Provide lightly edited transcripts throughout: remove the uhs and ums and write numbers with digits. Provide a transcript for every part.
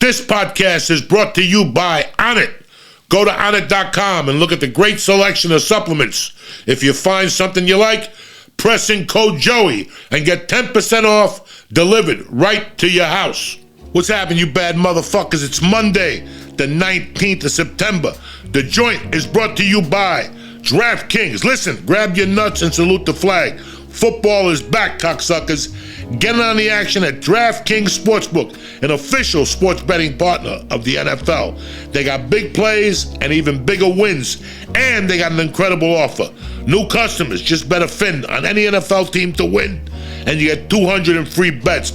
This podcast is brought to you by ONNIT. Go to ONNIT.com and look at the great selection of supplements. If you find something you like, press in code Joey and get 10% off delivered right to your house. What's happening, you bad motherfuckers? It's Monday, the 19th of September. The joint is brought to you by DraftKings. Listen, grab your nuts and salute the flag. Football is back, cocksuckers. Get in on the action at DraftKings Sportsbook, an official sports betting partner of the NFL. They got big plays and even bigger wins, and they got an incredible offer. New customers just bet a fin on any NFL team to win, and you get 200 in free bets.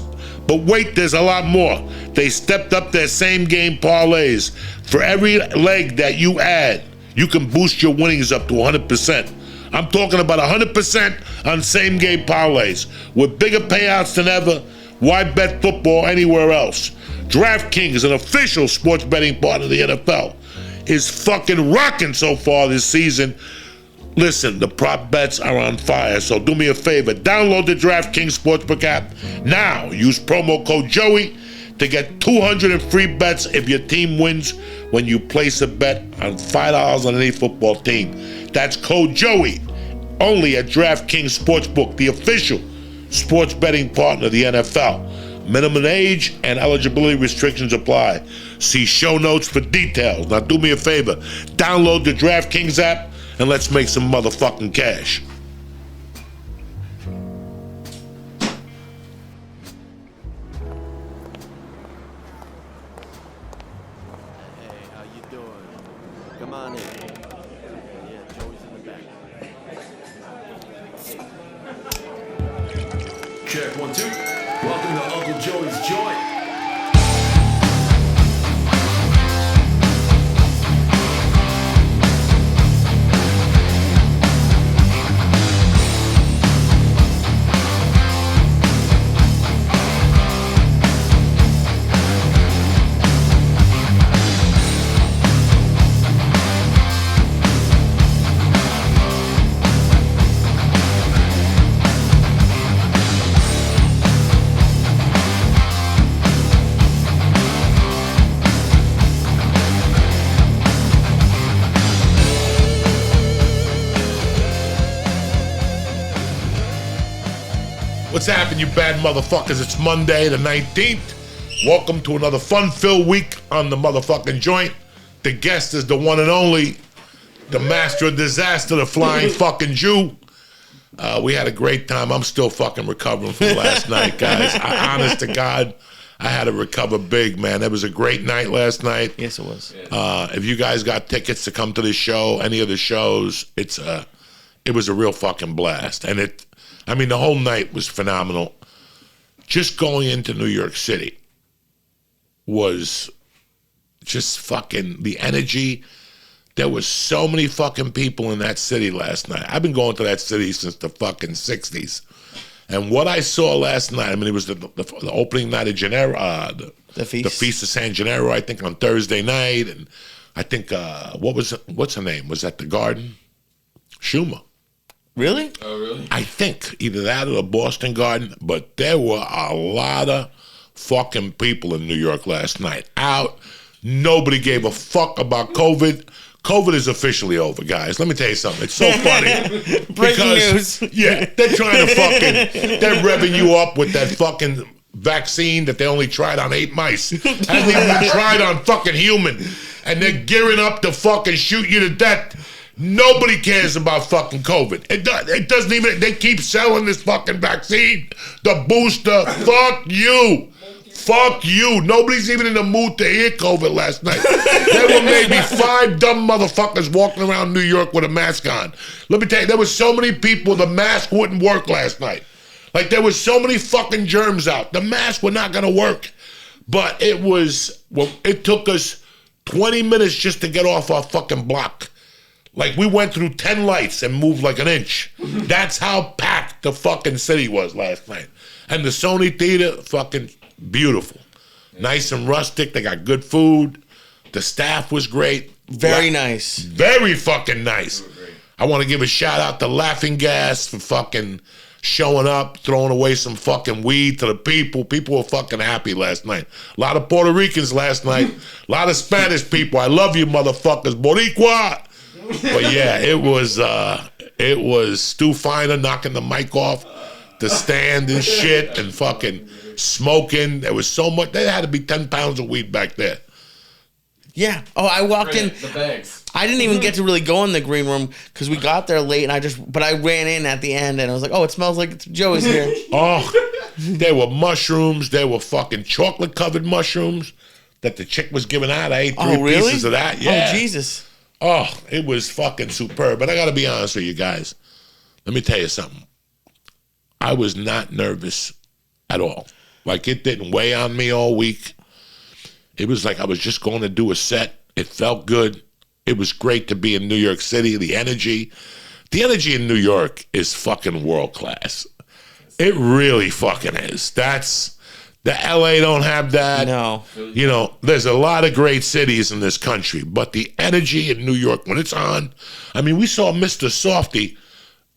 But wait, there's a lot more. They stepped up their same-game parlays. For every leg that you add, you can boost your winnings up to 100%. I'm talking about 100% on same-game parlays. With bigger payouts than ever, why bet football anywhere else? DraftKings, an official sports betting partner of the NFL, is fucking rocking so far this season. Listen, the prop bets are on fire, so do me a favor. Download the DraftKings Sportsbook app now. Use promo code Joey to get 200 in free bets if your team wins when you place a bet on $5 on any football team. That's code Joey, only at DraftKings Sportsbook, the official sports betting partner of the NFL. Minimum age and eligibility restrictions apply. See show notes for details. Now do me a favor, download the DraftKings app and let's make some motherfucking cash. Check 1, 2. Welcome to Uncle Joey's Joint. What's happening, you bad motherfuckers? It's Monday the 19th. Welcome to another fun-filled week on the motherfucking joint. The guest is the one and only, the master of disaster, the flying fucking Jew. We had a great time. I'm still fucking recovering from last night, guys. Honest to God, I had to recover big, man. It was a great night last night. Yes, it was. If you guys got tickets to come to this show, any of the shows, it was a real fucking blast. And the whole night was phenomenal. Just going into New York City was just fucking the energy. There was so many fucking people in that city last night. I've been going to that city since the fucking 60s. And what I saw last night, it was the opening night of Janeiro, the Feast of San Gennaro, I think, on Thursday night. And I think, what's her name? Was that the Garden? Schumer. Really? Oh, really? I think either that or the Boston Garden, but there were a lot of fucking people in New York last night. Out. Nobody gave a fuck about COVID. COVID is officially over, guys. Let me tell you something. It's so funny. Breaking news. Yeah, they're trying to they're revving you up with that fucking vaccine that they only tried on 8 mice. Hasn't even been tried on fucking human. And they're gearing up to fucking shoot you to death. Nobody cares about fucking COVID. It doesn't even, they keep selling this fucking vaccine, the booster. Fuck you. Fuck you. Nobody's even in the mood to hear COVID last night. There were maybe 5 dumb motherfuckers walking around New York with a mask on. Let me tell you, there were so many people, the mask wouldn't work last night. Like, there was so many fucking germs out. The mask were not going to work. But it took us 20 minutes just to get off our fucking block. Like, we went through 10 lights and moved like an inch. That's how packed the fucking city was last night. And the Sony Theater, fucking beautiful. Nice and rustic. They got good food. The staff was great. Very nice. Very fucking nice. I want to give a shout out to Laughing Gas for fucking showing up, throwing away some fucking weed to the people. People were fucking happy last night. A lot of Puerto Ricans last night. A lot of Spanish people. I love you, motherfuckers. Boricua. But yeah, it was Stu Finer knocking the mic off the stand and shit and fucking smoking. There was so much. There had to be 10 pounds of weed back there. Yeah. Oh, I walked in. The bags. I didn't even get to really go in the green room because we got there late, and but I ran in at the end, and I was like, oh, it smells like Joey's here. Oh, there were mushrooms. There were fucking chocolate-covered mushrooms that the chick was giving out. I ate 3 pieces of that. Yeah. Oh, Jesus. Oh, it was fucking superb. But I got to be honest with you guys. Let me tell you something. I was not nervous at all. Like, it didn't weigh on me all week. It was like I was just going to do a set. It felt good. It was great to be in New York City. The energy in New York is fucking world class. It really fucking is. The LA don't have that. No. You know, there's a lot of great cities in this country, but the energy in New York when it's on, I mean, we saw Mr. Softy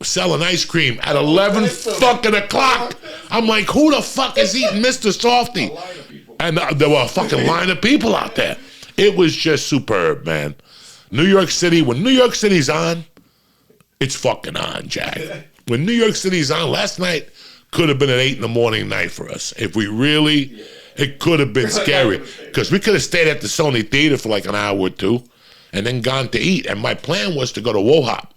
selling ice cream at 11 fucking o'clock. I'm like, who the fuck is eating Mr. Softy? And there were a fucking line of people out there. It was just superb, man. New York City, when New York City's on, it's fucking on, Jack. When New York City's on, last night could have been an 8 a.m. night for us. If we really, it could have been scary. Because we could have stayed at the Sony Theater for like an hour or two and then gone to eat. And my plan was to go to Wohop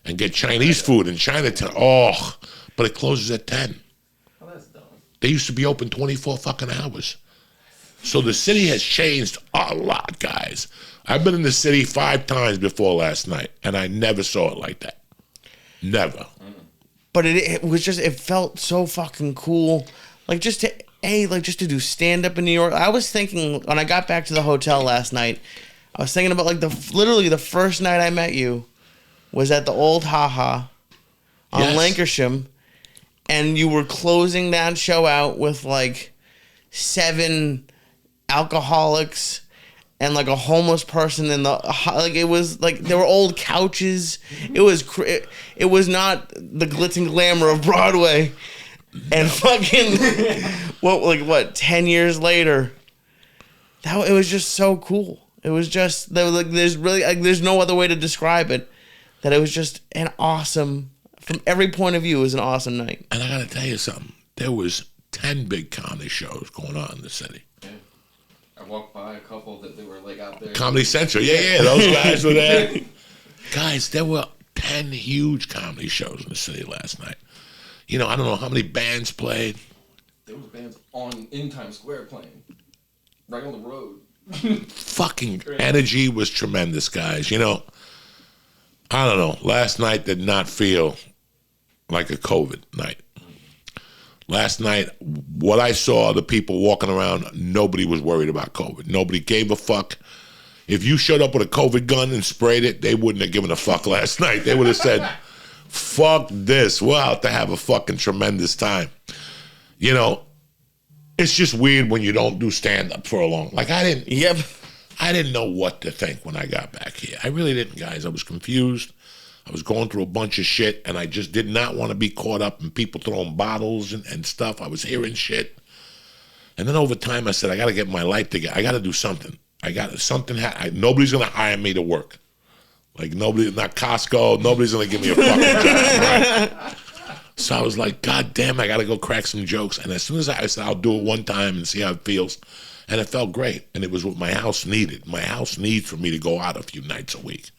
and get Chinese food in Chinatown. Oh, but it closes at 10. Oh, that's dumb. They used to be open 24 fucking hours. So the city has changed a lot, guys. I've been in the city 5 times before last night, and I never saw it like that. Never. But it was just, it felt so fucking cool. Like, just to do stand-up in New York. I was thinking, when I got back to the hotel last night, I was thinking about, like, literally the first night I met you was at the old Haha on Lankershim, and you were closing that show out with, like, 7 alcoholics and like a homeless person in the, like, it was like there were old couches. It was not the glitz and glamour of Broadway. And fucking what 10 years later, it was just so cool. It was just there's no other way to describe it. That it was just an awesome, from every point of view, it was an awesome night. And I gotta tell you something. There was 10 big comedy shows going on in the city. Yeah. I walked by a couple that they were like out there. Comedy Central, yeah, those guys were there. Guys, there were 10 huge comedy shows in the city last night. You know, I don't know how many bands played. There was bands in Times Square playing, right on the road. Fucking energy was tremendous, guys. You know, I don't know. Last night did not feel like a COVID night. Last night, what I saw, the people walking around, nobody was worried about COVID. Nobody gave a fuck. If you showed up with a COVID gun and sprayed it, they wouldn't have given a fuck last night. They would have said, fuck this. We're out to have a fucking tremendous time. You know, it's just weird when you don't do stand-up for a long. Like, I didn't know what to think when I got back here. I really didn't, guys. I was confused. I was going through a bunch of shit, and I just did not want to be caught up in people throwing bottles and stuff. I was hearing shit. And then over time, I said, I got to get my life together. I got to do something. Nobody's going to hire me to work. Like, nobody, not Costco, nobody's going to give me a fucking job, right? So I was like, God damn, I got to go crack some jokes. And as soon as I said, I'll do it one time and see how it feels. And it felt great. And it was what my house needed. My house needs for me to go out a few nights a week.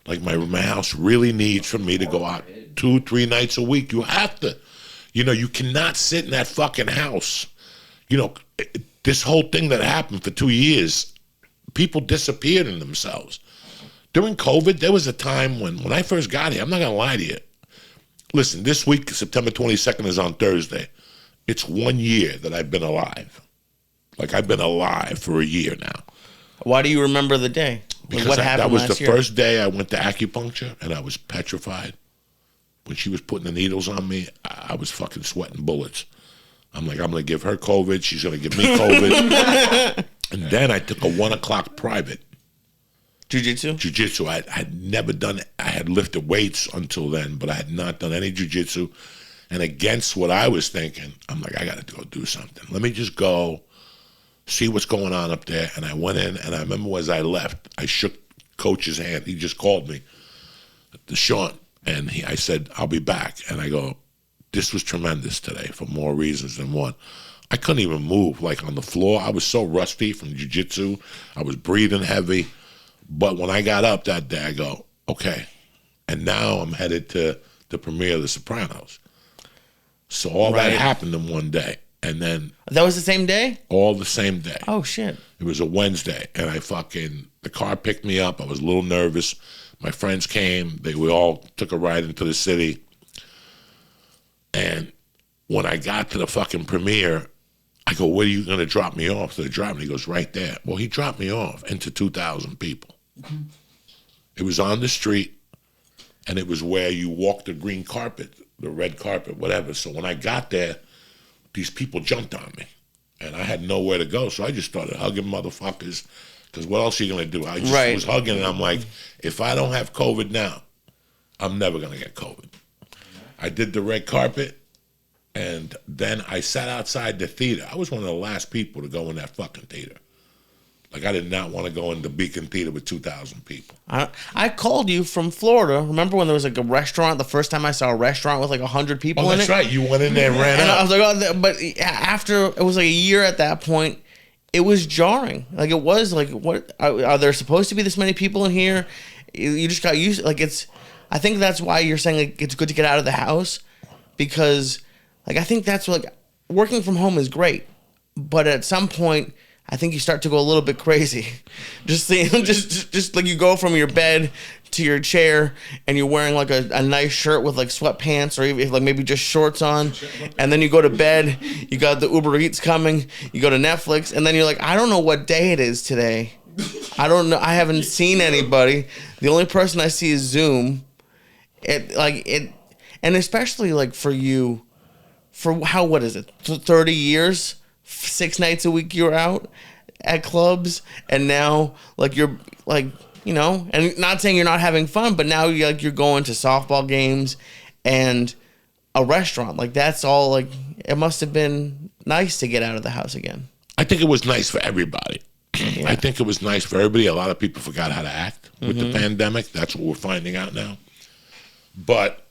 Like, my house really needs for me to go out 2-3 nights a week. You have to. You know, you cannot sit in that fucking house. You know, this whole thing that happened for 2 years, people disappeared in themselves. During COVID, there was a time when I first got here, I'm not going to lie to you. Listen, this week, September 22nd is on Thursday. It's 1 year that I've been alive. Like, I've been alive for a year now. Why do you remember the day? Because what happened that was last the year? first day I went to acupuncture, and I was petrified. When she was putting the needles on me, I was fucking sweating bullets. I'm like, I'm going to give her COVID. She's going to give me COVID. And then I took a 1 o'clock private. Jiu-jitsu? Jiu-jitsu. I had never done it. I had lifted weights until then, but I had not done any jiu-jitsu. And against what I was thinking, I'm like, I got to go do something. Let me just go see what's going on up there. And I went in, and I remember as I left, I shook Coach's hand. He just called me, Sean, and I said, I'll be back. And I go, this was tremendous today for more reasons than one. I couldn't even move, like on the floor. I was so rusty from jiu-jitsu. I was breathing heavy. But when I got up that day, I go, okay. And now I'm headed to the premiere of The Sopranos. So all that happened in one day. And then... That was the same day? All the same day. Oh, shit. It was a Wednesday. And the car picked me up. I was a little nervous. My friends came. We all took a ride into the city. And when I got to the fucking premiere, I go, where are you going to drop me off? So they dropped me. He goes, right there. Well, he dropped me off into 2,000 people. It was on the street, and it was where you walk the green carpet, the red carpet, whatever. So when I got there, these people jumped on me, and I had nowhere to go. So I just started hugging motherfuckers, because what else are you going to do? I just was hugging, and I'm like, if I don't have COVID now, I'm never going to get COVID. I did the red carpet, and then I sat outside the theater. I was one of the last people to go in that fucking theater. Like, I did not want to go in the Beacon Theater with 2,000 people. I called you from Florida. Remember when there was like a restaurant? The first time I saw a restaurant with like 100 people in it? Oh, that's right. You went in there and ran out. I was like, oh, but after, it was like a year at that point, it was jarring. Like, it was like, what, are there supposed to be this many people in here? You just got used, like, I think that's why you're saying like, it's good to get out of the house, because like, I think that's like, working from home is great, but at some point, I think you start to go a little bit crazy. Just like you go from your bed to your chair, and you're wearing like a nice shirt with like sweatpants, or even like maybe just shorts on, and then you go to bed, you got the Uber Eats coming, you go to Netflix, and then you're like, I don't know what day it is today. I don't know. I haven't seen anybody. The only person I see is Zoom. And especially like for you, what is it? 30 years? 6 nights a week you're out at clubs, and now like you're like, you know, and not saying you're not having fun, but now you're going to softball games and a restaurant. Like, that's all, like, it must have been nice to get out of the house again. I think it was nice for everybody. Yeah. I think it was nice for everybody. A lot of people forgot how to act with the pandemic. That's what we're finding out now. But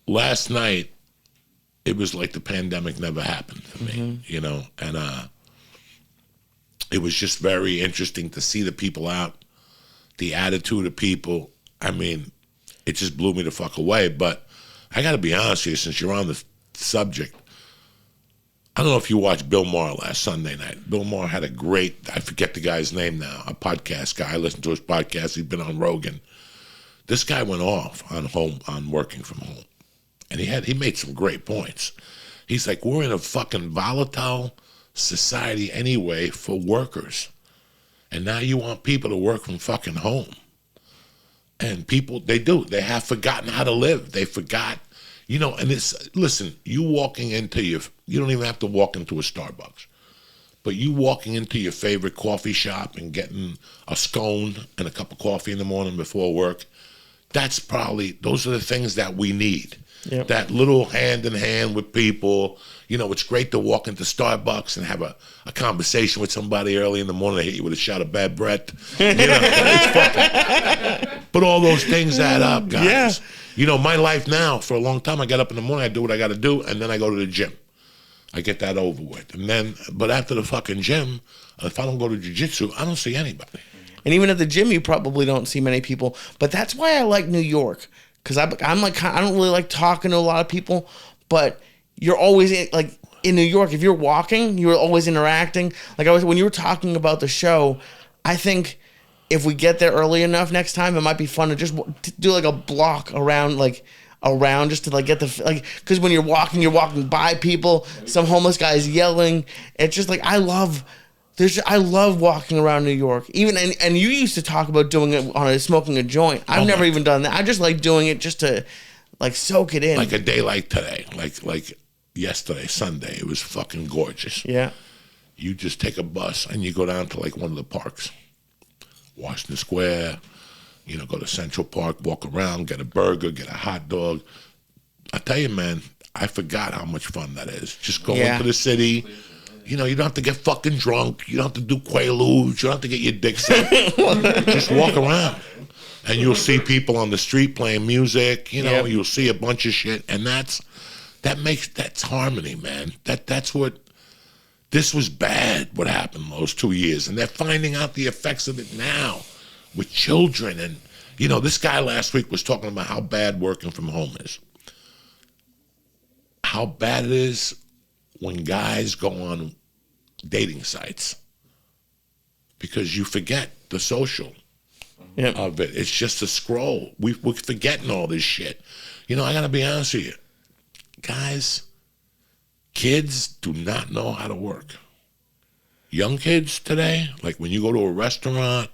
last night, it was like the pandemic never happened to me, you know, and it was just very interesting to see the people out, the attitude of people. I mean, it just blew me the fuck away. But I got to be honest with you, since you're on the subject, I don't know if you watched Bill Maher last Sunday night. Bill Maher had a great, I forget the guy's name now, a podcast guy. I listened to his podcast. He's been on Rogan. This guy went off on working from home. And he made some great points. He's like, we're in a fucking volatile society anyway for workers. And now you want people to work from fucking home. And people, they have forgotten how to live. They forgot, you know, and listen, you walking into you don't even have to walk into a Starbucks. But you walking into your favorite coffee shop and getting a scone and a cup of coffee in the morning before work, those are the things that we need. Yep. That little hand in hand with people. You know, it's great to walk into Starbucks and have a conversation with somebody early in the morning. They hit you with a shot of bad breath. You know, it's fucking. But all those things add up, guys. Yeah. You know, my life now, for a long time, I get up in the morning, I do what I got to do, and then I go to the gym. I get that over with. But after the fucking gym, if I don't go to jiu-jitsu, I don't see anybody. And even at the gym, you probably don't see many people. But that's why I like New York. Because I'm like, I don't really like talking to a lot of people, but you're always in New York. If you're walking, you're always interacting. Like when you were talking about the show, I think if we get there early enough next time, it might be fun to just do like a block around just to like get because when you're walking by people. Some homeless guys yelling. It's just like I love walking around New York. Even and you used to talk about doing it smoking a joint. I've never even done that. I just like doing it just to like soak it in. Like a day like today, like yesterday, Sunday, it was fucking gorgeous. Yeah. You just take a bus and you go down to like one of the parks, Washington Square. You know, go to Central Park, walk around, get a burger, get a hot dog. I tell you, man, I forgot how much fun that is. Just go Yeah. into the city. You know, you don't have to get fucking drunk. You don't have to do Quaaludes. You don't have to get your dick sucked. Just walk around. And you'll see people on the street playing music. You know, Yep. you'll see a bunch of shit. And that's harmony, man. That's what... This was bad, what happened those 2 years. And they're finding out the effects of it now with children. And, you know, this guy last week was talking about how bad working from home is. How bad it is when guys go on dating sites. Because you forget the social of it. It's just a scroll. We're forgetting all this shit. You know, I got to be honest with you. Guys... Kids do not know how to work. Young kids today, like when you go to a restaurant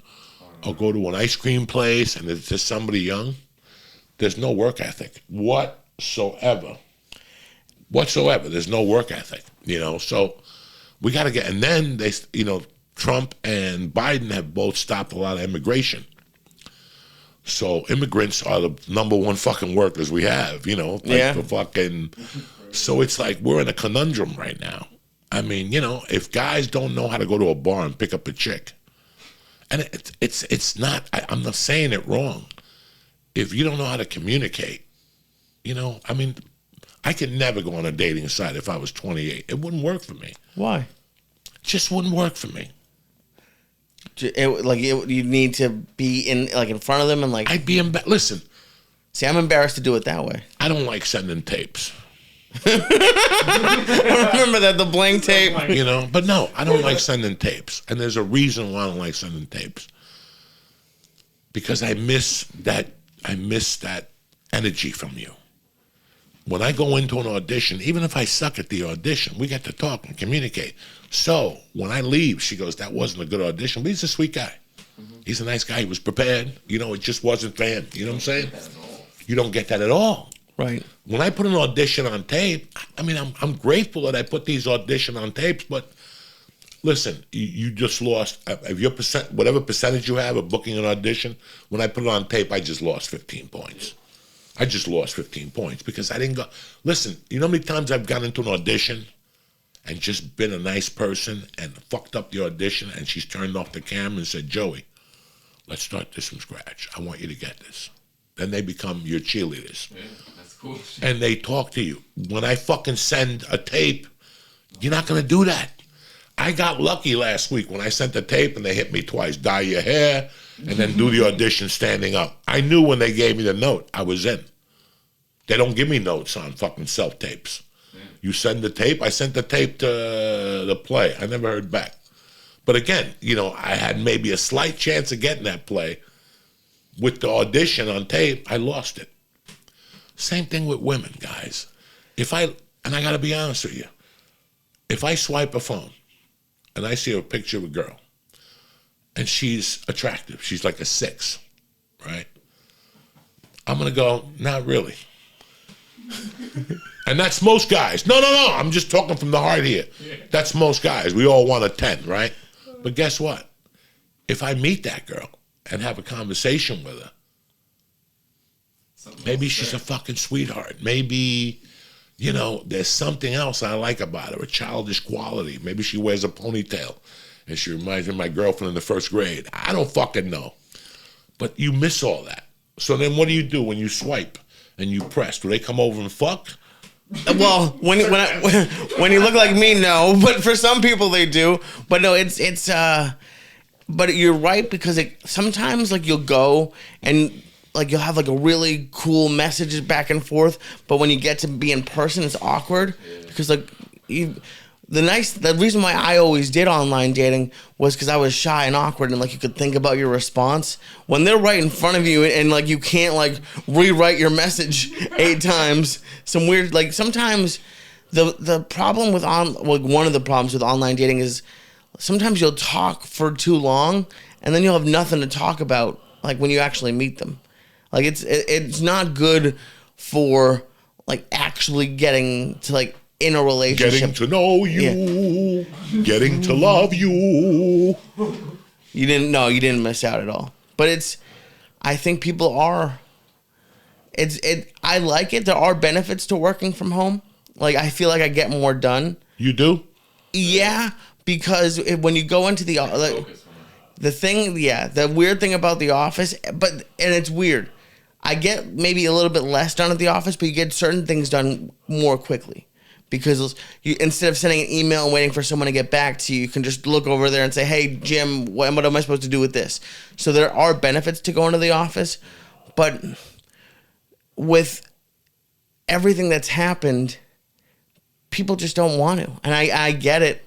or go to an ice cream place and there's just somebody young, there's no work ethic whatsoever. There's no work ethic, you know. So we got to get, and then they, you know, Trump and Biden have both stopped a lot of immigration. So immigrants are the number one fucking workers we have, you know. Like the fucking... So it's like we're in a conundrum right now. I mean, you know, if guys don't know how to go to a bar and pick up a chick, and it's not, I'm not saying it wrong. If you don't know how to communicate, you know, I mean, I could never go on a dating site if I was 28. It wouldn't work for me. Why? Just wouldn't work for me. You need to be in front of them and like. I'd be listen. See, I'm embarrassed to do it that way. I don't like sending tapes. I remember that, the blank tape. You know, but no, I don't like sending tapes. And there's a reason why I don't like sending tapes. Because I miss that energy from you. When I go into an audition, even if I suck at the audition, we get to talk and communicate. So when I leave, she goes, that wasn't a good audition, but he's a sweet guy. He's a nice guy. He was prepared. You know, it just wasn't for him. You know what I'm saying? You don't get that at all. Right. When I put an audition on tape, I mean, I'm grateful that I put these audition on tapes, but listen, you just lost, if your whatever percentage you have of booking an audition, when I put it on tape, I just lost 15 points. I just lost 15 points because I didn't go. Listen, you know how many times I've gone into an audition and just been a nice person and fucked up the audition and she's turned off the camera and said, Joey, let's start this from scratch. I want you to get this. Then they become your cheerleaders. Yeah, that's cool. And they talk to you. When I fucking send a tape, you're not going to do that. I got lucky last week when I sent the tape and they hit me twice. Dye your hair and then do the audition standing up. I knew when they gave me the note, I was in. They don't give me notes on fucking self-tapes. Yeah. You send the tape. I sent the tape to the play. I never heard back. But again, you know, I had maybe a slight chance of getting that play. With the audition on tape, I lost it. Same thing with women, guys. And I got to be honest with you, if I swipe a phone and I see a picture of a girl and she's attractive, she's like a 6, right? I'm going to go, not really. And that's most guys. No, I'm just talking from the heart here. That's most guys. We all want a 10, right? But guess what? If I meet that girl and have a conversation with her, maybe she's a fucking sweetheart. Maybe, you know, there's something else I like about her, a childish quality. Maybe she wears a ponytail and she reminds me of my girlfriend in the first grade. I don't fucking know. But you miss all that. So then what do you do when you swipe and you press? Do they come over and fuck? Well, when you look like me, no. But for some people, they do. But no, it's. But you're right, because sometimes like you'll go and like you'll have like a really cool message back and forth, but when you get to be in person, it's awkward because like the reason why I always did online dating was because I was shy and awkward and like you could think about your response when they're right in front of you and like you can't like rewrite your message 8 times. Some weird, like sometimes the problem with one of the problems with online dating is sometimes you'll talk for too long and then you'll have nothing to talk about like when you actually meet them. Like it's not good for like actually getting to like in a relationship. Getting to know you, getting to love you. You didn't miss out at all. But I think people are I like it. There are benefits to working from home. Like, I feel like I get more done. You do? Yeah, because when you go into the Focus on it. the weird thing about the office, and it's weird. I get maybe a little bit less done at the office, but you get certain things done more quickly. Because instead of sending an email and waiting for someone to get back to you, you can just look over there and say, hey, Jim, what am I supposed to do with this? So there are benefits to going to the office, but with everything that's happened, people just don't want to. And I get it.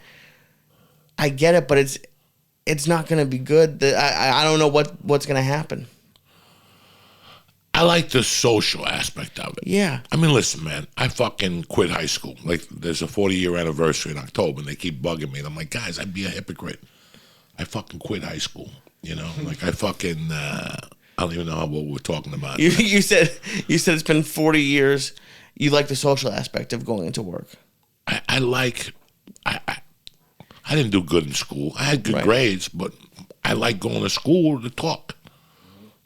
I get it, but it's not going to be good. I don't know what's going to happen. I like the social aspect of it. Yeah. I mean, listen, man, I fucking quit high school. Like, there's a 40-year anniversary in October, and they keep bugging me. And I'm like, guys, I'd be a hypocrite. I fucking quit high school. You know? Like, I fucking, I don't even know what we're talking about. You said it's been 40 years. You like the social aspect of going into work. I didn't do good in school. I had good Right. grades, but I like going to school to talk.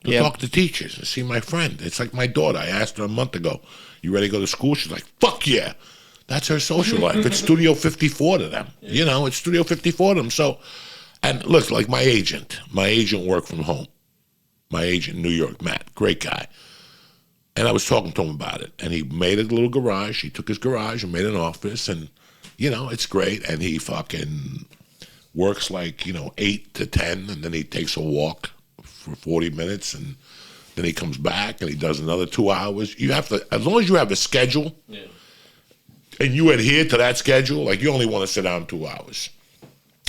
Talk to teachers and see my friend. It's like my daughter. I asked her a month ago, you ready to go to school? She's like, fuck yeah. That's her social life. It's Studio 54 to them. You know, it's Studio 54 to them. So, and look, like my agent worked from home. My agent in New York, Matt, great guy. And I was talking to him about it. And he made a little garage. He took his garage and made an office. And, you know, it's great. And he fucking works like, 8 to 10. And then he takes a walk for 40 minutes, and then he comes back and he does another 2 hours. You have to, as long as you have a schedule, and you adhere to that schedule, like you only want to sit down 2 hours.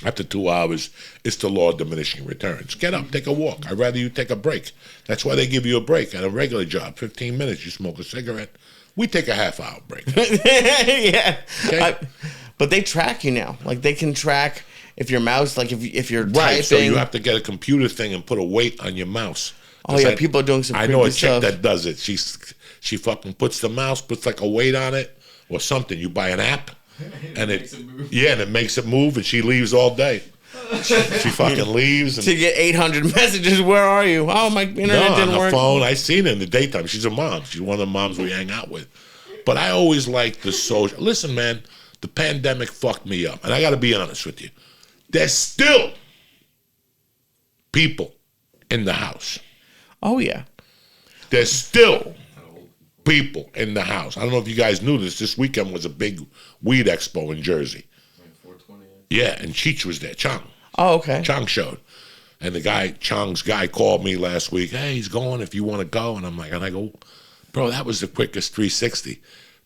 After 2 hours, it's the law of diminishing returns. Get up, take a walk. I'd rather you take a break. That's why they give you a break at a regular job. 15 minutes, you smoke a cigarette. We take a half-hour break. Yeah. Okay? But they track you now. Like, they can track if your mouse, like if you're Right, typing. so you have to get a computer thing and put a weight on your mouse. Oh yeah, people are doing some. I know a creepy chick stuff. that does it. She fucking puts the mouse, puts like a weight on it or something. You buy an app, and makes it move. Yeah, and it makes it move, and she leaves all day. She fucking leaves. And, To get 800 messages, where are you? Oh, my internet on didn't the work. phone. I seen her in the daytime. She's a mom. She's one of the moms we hang out with. But I always like the social. Listen, man, the pandemic fucked me up, and I got to be honest with you. There's still people in the house. Oh yeah. There's still people in the house. I don't know if you guys knew this. This weekend was a big weed expo in Jersey. Like 420. Yeah, and Cheech was there. Chong. Oh okay. Chong showed. And the guy, Chong's guy, called me last week. Hey, he's going if you want to go. And I go, bro, that was the quickest 360.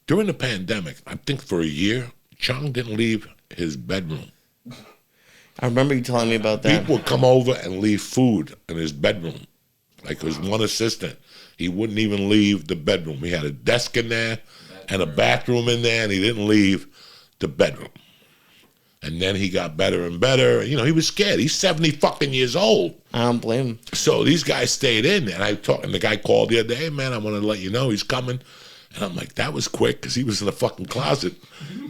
During the pandemic, I think for a year, Chong didn't leave his bedroom. I remember you telling me about that. People would come over and leave food in his bedroom. Like, it was one assistant. He wouldn't even leave the bedroom. He had a desk in there and a bathroom in there, and he didn't leave the bedroom. And then he got better and better. You know, he was scared. He's 70 fucking years old. I don't blame him. So these guys stayed in there. And the guy called the other day, hey, man, I want to let you know he's coming. And I'm like, that was quick, because he was in the fucking closet.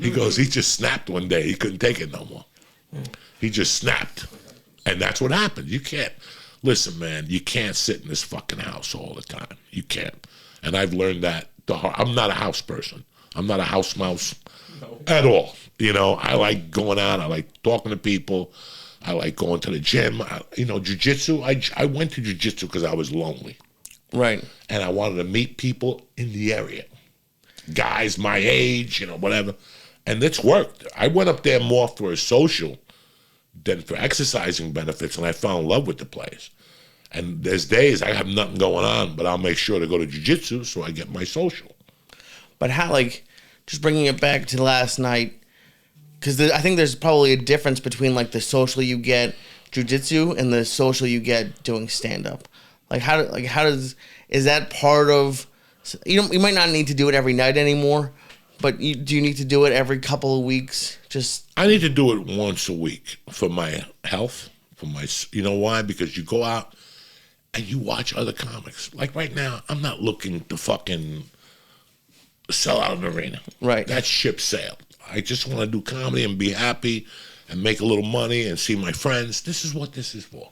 He goes, he just snapped one day. He couldn't take it no more. He just snapped. And that's what happened. You can't. Listen, man, you can't sit in this fucking house all the time. You can't. And I've learned that I'm not a house person. I'm not a house mouse at all. You know, I like going out. I like talking to people. I like going to the gym. Jiu-jitsu. I went to jiu-jitsu because I was lonely. Right. And I wanted to meet people in the area. Guys my age, whatever. And it's worked. I went up there more for a social than for exercising benefits, and I fell in love with the place. And there's days I have nothing going on, but I'll make sure to go to jiu-jitsu so I get my social. But how, like, just bringing it back to last night, because I think there's probably a difference between, like, the social you get jiu-jitsu and the social you get doing stand-up. Is that part of, you might not need to do it every night anymore, but do you need to do it every couple of weeks? I need to do it once a week for my health, you know why? Because you go out and you watch other comics. Like right now, I'm not looking to fucking sell out an arena. Right. That ship sailed. I just want to do comedy and be happy and make a little money and see my friends. This is what this is for.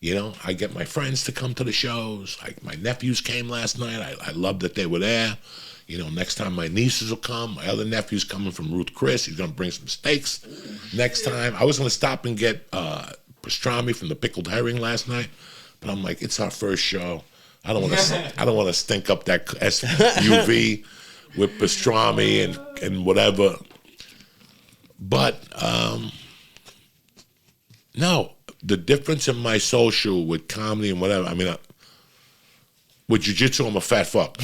You know, I get my friends to come to the shows. Like my nephews came last night. I love that they were there. You know, next time my nieces will come. My other nephew's coming from Ruth Chris. He's going to bring some steaks next time. I was going to stop and get pastrami from the pickled herring last night, but I'm like, it's our first show. I don't want to stink up that SUV with pastrami and whatever. But no, the difference in my social with comedy and whatever. I mean, with jiu-jitsu, I'm a fat fuck.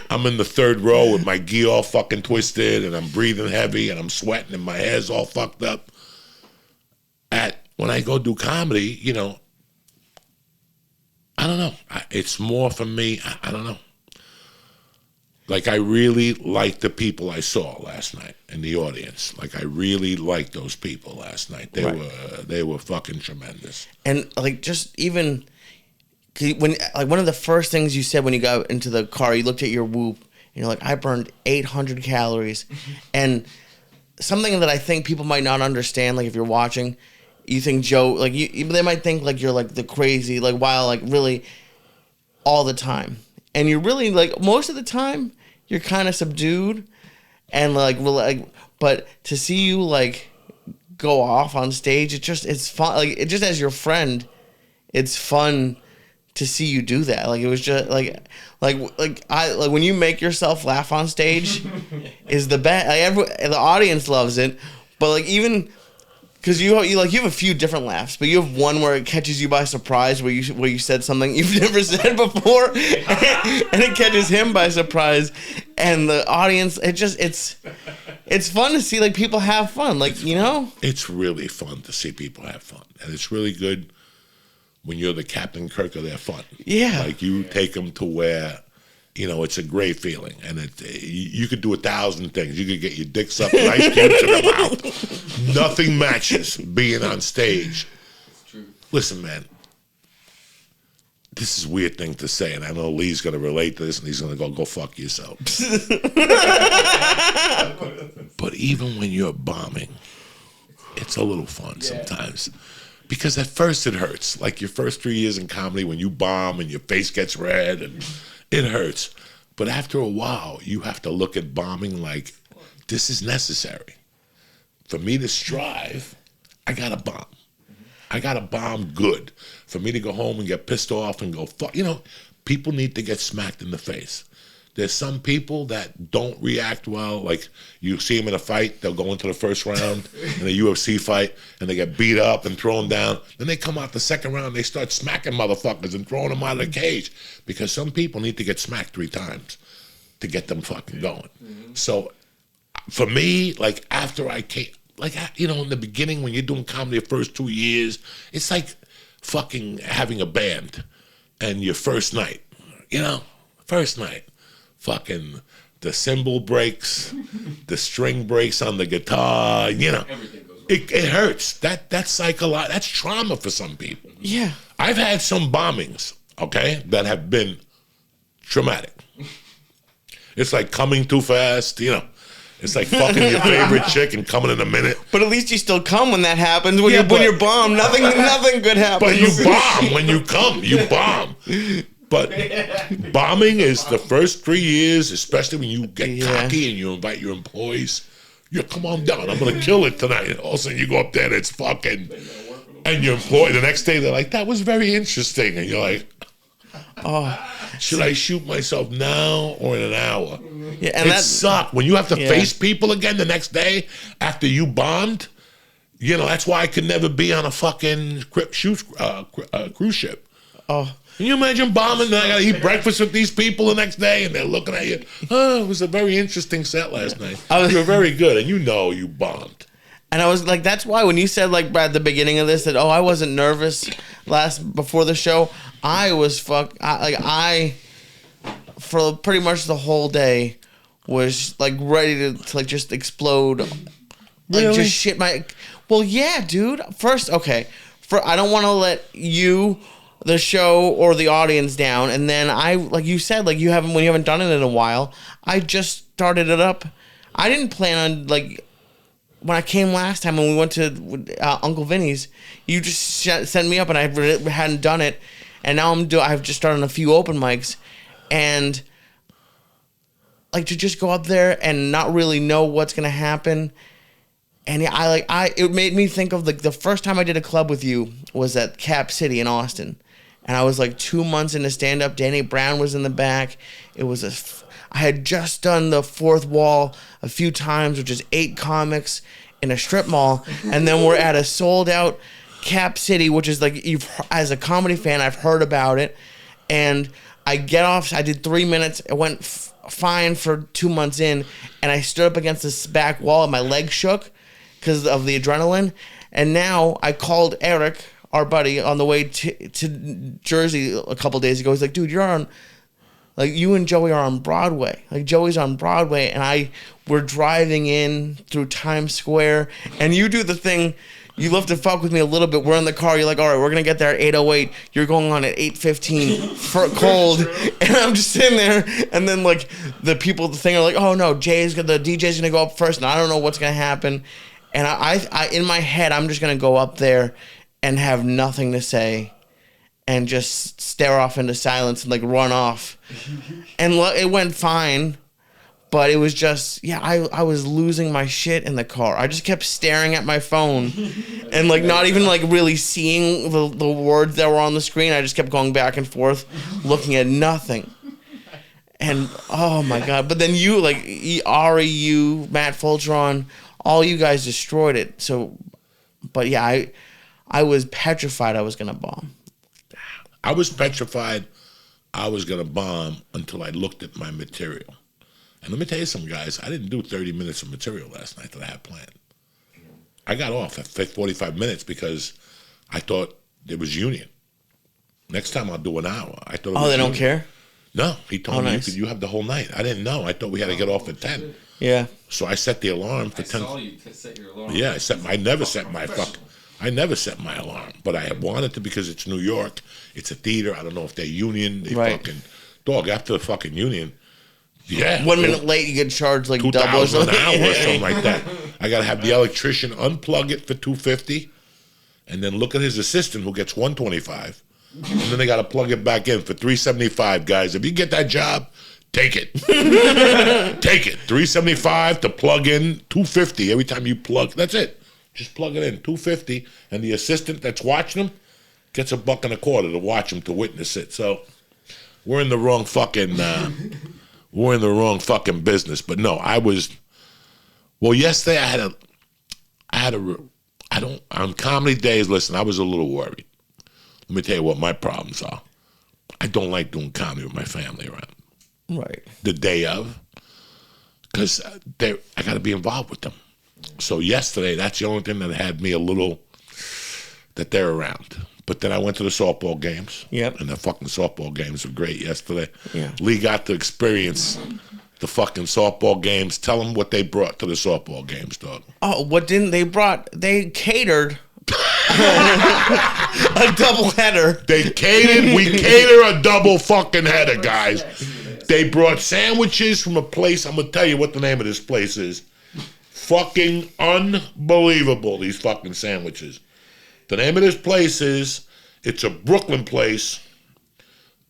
I'm in the third row with my gi all fucking twisted, and I'm breathing heavy, and I'm sweating, and my hair's all fucked up. When I go do comedy, you know, I don't know. It's more for me. I don't know. Like, I really liked the people I saw last night in the audience. Like, I really liked those people last night. They were fucking tremendous. And like, just even when, like, one of the first things you said when you got into the car, you looked at your Whoop and you're like, I burned 800 calories. And something that I think people might not understand, like if you're watching, you think Joe, like they might think like you're like the crazy, like wild, like really all the time. And you're really like, most of the time, you're kind of subdued and like, but to see you like go off on stage, it's fun. Like, it just, as your friend, it's fun to see you do that. Like, it was just like when you make yourself laugh on stage is the best. Like, the audience loves it, but like, even because you have a few different laughs, but you have one where it catches you by surprise, where you said something you've never said before, and it catches him by surprise, and the audience. It's fun to see like people have fun, like, you know. It's really fun to see people have fun, and it's really good when you're the Captain Kirk of their fun. Yeah, like you take them to where, you know, it's a great feeling, and you could do 1,000 things. You could get your dick sucked, and ice cubes in the mouth. Nothing matches being on stage. True. Listen, man, this is a weird thing to say, and I know Lee's going to relate to this, and he's going to go fuck yourself. But even when you're bombing, it's a little fun sometimes. Because at first it hurts. Like your first 3 years in comedy, when you bomb and your face gets red, and it hurts. But after a while, you have to look at bombing like, this is necessary. For me to strive, I got to bomb. I got to bomb good. For me to go home and get pissed off and go, fuck. You know, people need to get smacked in the face. There's some people that don't react well. Like, you see them in a fight, they'll go into the first round in a UFC fight, and they get beat up and thrown down. Then they come out the second round, they start smacking motherfuckers and throwing them out of the cage. Because some people need to get smacked 3 times to get them fucking going. So, for me, like, after I came, like, you know, in the beginning, when you're doing comedy the first 2 years, it's like fucking having a band and your first night, you know, first night. Fucking the cymbal breaks, the string breaks on the guitar, you know. Everything goes wrong. It hurts. That's psychological. That's trauma for some people. Yeah. I've had some bombings, okay, that have been traumatic. It's like coming too fast, you know. It's like fucking your favorite chick and coming in a minute. But at least you still come when that happens. When you're bombed, nothing good happens. But you bomb when you come. You bomb. But bombing is the first 3 years, especially when you get cocky and you invite your employees. You come on down, I'm going to kill it tonight. And all of a sudden you go up there and it's fucking, and your employee, the next day they're like, that was very interesting. And you're like, should I shoot myself now or in an hour? Yeah, and it sucked. When you have to face people again the next day after you bombed, you know, that's why I could never be on a fucking cruise ship. Oh. Can you imagine bombing and I got to eat breakfast with these people the next day and they're looking at you? Oh, it was a very interesting set last night. You were very good, and you know you bombed. And I was like, that's why when you said, like, at the beginning of this that, I wasn't nervous before the show, I was for pretty much the whole day was like ready to like just explode. Like, Really? just shit my. Well, yeah, dude. First, okay. I don't want to let you, the show, or the audience down. And then like you said, like when you haven't done it in a while, I just started it up. I didn't plan on like when I came last time when we went to Uncle Vinny's, you just sent me up and I hadn't done it, and now I've just started a few open mics, and like to just go up there and not really know what's gonna happen. And yeah, it made me think of the first time I did a club with you was at Cap City in Austin, and I was like 2 months into stand up. Danny Brown was in the back. It was I had just done the fourth wall a few times, which is 8 comics in a strip mall, and then we're at a sold out Cap City, which is like as a comedy fan, I've heard about it, and I get off. I did 3 minutes. It went fine for 2 months in, and I stood up against this back wall, and my legs shook because of the adrenaline. And now I called Eric, our buddy, on the way to Jersey a couple days ago. He's like, dude, you're on, like, you and Joey are on Broadway. Like, Joey's on Broadway, and we're driving in through Times Square, and you do the thing. You love to fuck with me a little bit. We're in the car. You're like, all right, we're going to get there at 8:08. You're going on at 8:15 for cold. And I'm just sitting there. And then, like, the people at the thing are like, oh, no, the DJ's going to go up first, and I don't know what's going to happen. And I in my head, I'm just going to go up there and have nothing to say and just stare off into silence and, like, run off. And it went fine. But it was just, yeah, I was losing my shit in the car. I just kept staring at my phone and, like, not even, like, really seeing the words that were on the screen. I just kept going back and forth, looking at nothing. And, oh, my God. But then you, like, Ari, you, Matt Fultron, all you guys destroyed it. So, but, yeah, I was petrified I was going to bomb. I was petrified I was going to bomb until I looked at my material. And let me tell you something, guys. I didn't do 30 minutes of material last night that I had planned. I got off at 45 minutes because I thought it was union. Next time I'll do an hour. I thought. Oh, they don't care? No, he told me nice. you have the whole night. I didn't know. I thought we had to get off at 10. Yeah. So I set the alarm for 10. I saw you set your alarm. Yeah, I never set my alarm, but I wanted to because it's New York. It's a theater. I don't know if they're union. They fucking dog after the fucking union. Yeah. 1 minute late, you get charged like double or $2,000 something. an hour or something like that. I got to have the electrician unplug it for $250, and then look at his assistant who gets $125, and then they got to plug it back in for $375. Guys, if you get that job, take it. Take it. $375 to plug in, $250 every time you plug. That's it. Just plug it in, $250, and the assistant that's watching him gets $1.25 to watch him to witness it. So we're in the wrong fucking. We're in the wrong fucking business. But no, yesterday on comedy days, listen, I was a little worried. Let me tell you what my problems are. I don't like doing comedy with my family around. Right. The day of. Because I got to be involved with them. So yesterday, that's the only thing that had me a little, that they're around. But then I went to the softball games. Yep. And the fucking softball games were great yesterday. Yeah. Lee got to experience the fucking softball games. Tell them what they brought to the softball games, dog. Oh, what didn't they brought? They catered a double header. We cater a double fucking header, guys. They brought sandwiches from a place. I'm going to tell you what the name of this place is. Fucking unbelievable, these fucking sandwiches. The name of this place it's a Brooklyn place,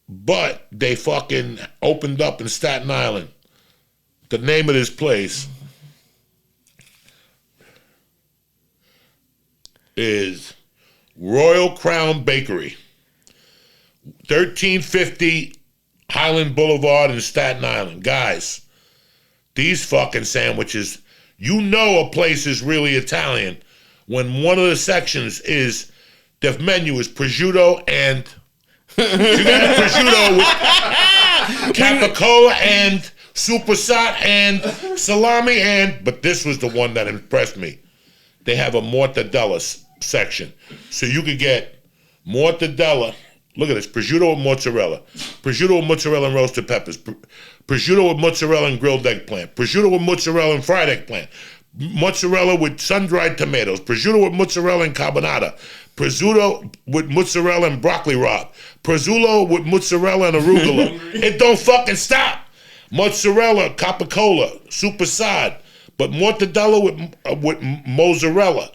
but they fucking opened up in Staten Island. The name of this place is Royal Crown Bakery, 1350 Highland Boulevard in Staten Island. Guys, these fucking sandwiches, you know a place is really Italian when one of the sections is, the menu is prosciutto and, you got prosciutto with capicola and supersat and salami but this was the one that impressed me. They have a mortadella section. So you could get mortadella, look at this, prosciutto with mozzarella and roasted peppers, prosciutto with mozzarella and grilled eggplant, prosciutto with mozzarella and fried eggplant, mozzarella with sun-dried tomatoes, prosciutto with mozzarella and carbonara, prosciutto with mozzarella and broccoli rabe, prosciutto with mozzarella and arugula. It don't fucking stop. Mozzarella, capicola, supersad, but mortadella with mozzarella.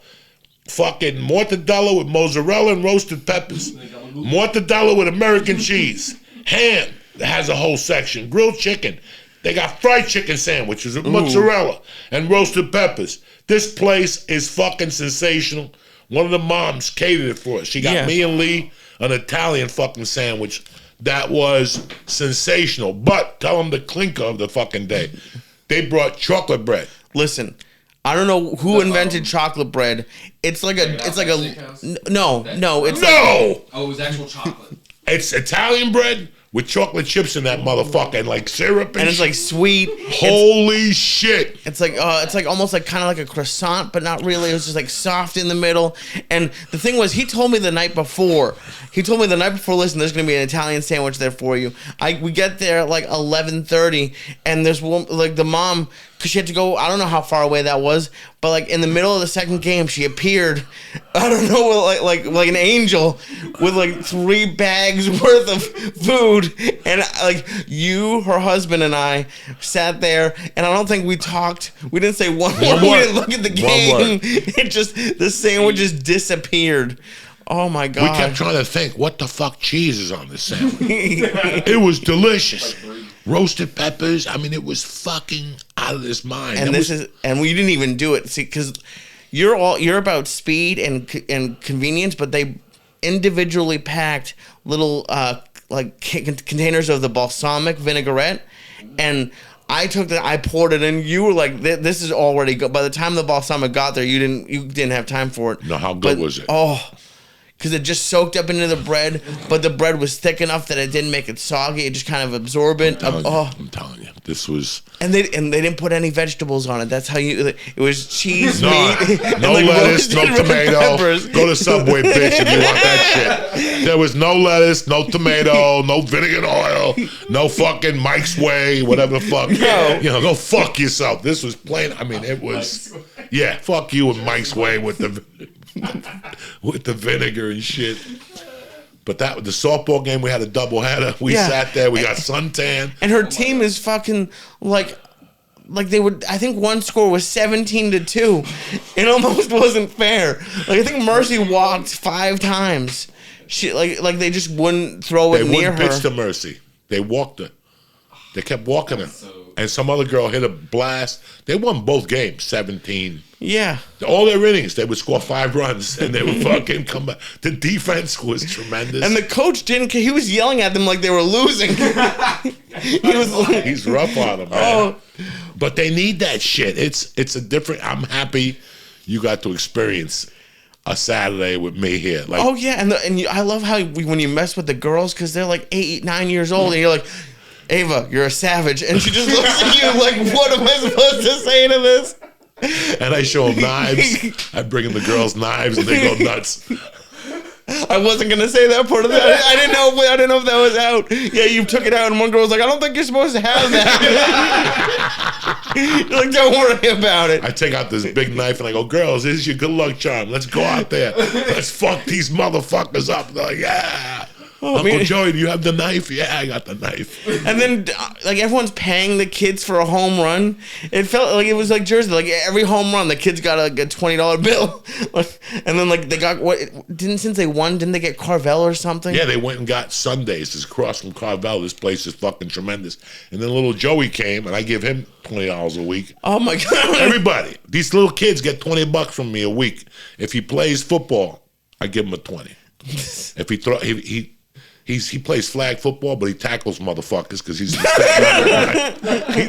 Fucking mortadella with mozzarella and roasted peppers. Mortadella with American cheese. Ham that has a whole section. Grilled chicken. They got fried chicken sandwiches with mozzarella and roasted peppers. This place is fucking sensational. One of the moms catered it for us. She got me and Lee an Italian fucking sandwich that was sensational. But tell them the clinker of the fucking day. They brought chocolate bread. Listen, I don't know who invented chocolate bread. It's like a no. It's no. Oh, it was actual chocolate. It's Italian bread with chocolate chips in that motherfucker and like syrup and it's like sweet. Holy shit! It's like almost like kind of like a croissant, but not really. It was just like soft in the middle. And the thing was, he told me the night before. Listen, there's gonna be an Italian sandwich there for you. We get there at like 11:30, and there's one like the mom, because she had to go. I don't know how far away that was, but like in the middle of the second game, she appeared. I don't know, like an angel with like 3 bags worth of food, and like you, her husband, and I sat there, and I don't think we talked. We didn't say one word. We didn't look at the game. It just the sandwich just disappeared. Oh my God. We kept trying to think, what the fuck cheese is on this sandwich? It was delicious. Roasted peppers. I mean, it was fucking out of this mind. And and we didn't even do it. See, because you're about speed and convenience, but they individually packed little containers of the balsamic vinaigrette, and I poured it in. You were like, "This is already good." By the time the balsamic got there, you didn't have time for it. No, how good was it? Oh, because it just soaked up into the bread, but the bread was thick enough that it didn't make it soggy. It just kind of absorbed it. I'm telling you, this was. And they didn't put any vegetables on it. That's how it was cheese, no, meat, no and lettuce, no tomato. Peppers. Go to Subway, bitch, if you want that shit. There was no lettuce, no tomato, no vinegar oil, no fucking Mike's Way, whatever the fuck. No. Go fuck yourself. This was plain. I mean, it was. Yeah, fuck you and Mike's Way with the vinegar and shit. But the softball game, we had a doubleheader. We sat there. We got suntan. And her team is fucking like they would. I think one score was 17-2. It almost wasn't fair. Like I think Mercy walked 5 times. She like they just wouldn't throw it near her. They wouldn't pitch to Mercy. They walked her. They kept walking her. And some other girl hit a blast. They won both games, 17. Yeah. All their innings, they would score 5 runs, and they would fucking come back. The defense was tremendous. And the coach didn't care. He was yelling at them like they were losing. He's rough on them, man. Oh. But they need that shit. It's a different. I'm happy you got to experience a Saturday with me here. Like, oh yeah, and I love how when you mess with the girls, because they're like 8, 9 years old, and you're like, Ava, you're a savage. And she just looks at you like, what am I supposed to say to this? And I show them knives. I bring them the girls' knives, and they go nuts. I wasn't going to say that part of that. I didn't know if that was out. Yeah, you took it out, and one girl was like, I don't think you're supposed to have that. You're like, don't worry about it. I take out this big knife, and I go, girls, this is your good luck charm. Let's go out there. Let's fuck these motherfuckers up. They're like, yeah. Oh, Uncle Joey, do you have the knife? Yeah, I got the knife. And then, like, everyone's paying the kids for a home run. It felt like it was like Jersey. Like, every home run, the kids got like a $20 bill. And then, like, they got since they won, didn't they get Carvel or something? Yeah, they went and got Sundays. It's across from Carvel. This place is fucking tremendous. And then little Joey came, and I give him $20 a week. Oh, my God. Everybody. These little kids get $20 from me a week. If he plays football, I give him a 20. If he plays flag football, but he tackles motherfuckers because he's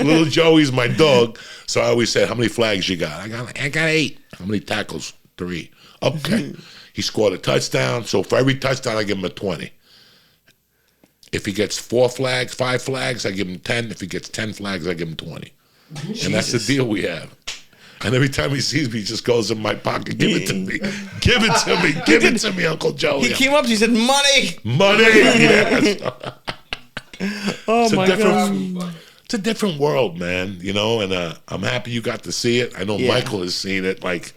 little Joey's my dog. So I always say, how many flags you got? I got 8. How many tackles? 3. Okay. He scored a touchdown. So for every touchdown, I give him a 20. If he gets 5 flags, I give him 10. If he gets 10 flags, I give him 20. Jesus. And that's the deal we have. And every time he sees me, he just goes in my pocket, give it to me. Give it to me. Give it to me, Uncle Joe. He came up, he said, money. Money. Yes. Oh, my God. It's a different world, man, and I'm happy you got to see it. I know Michael has seen it, like,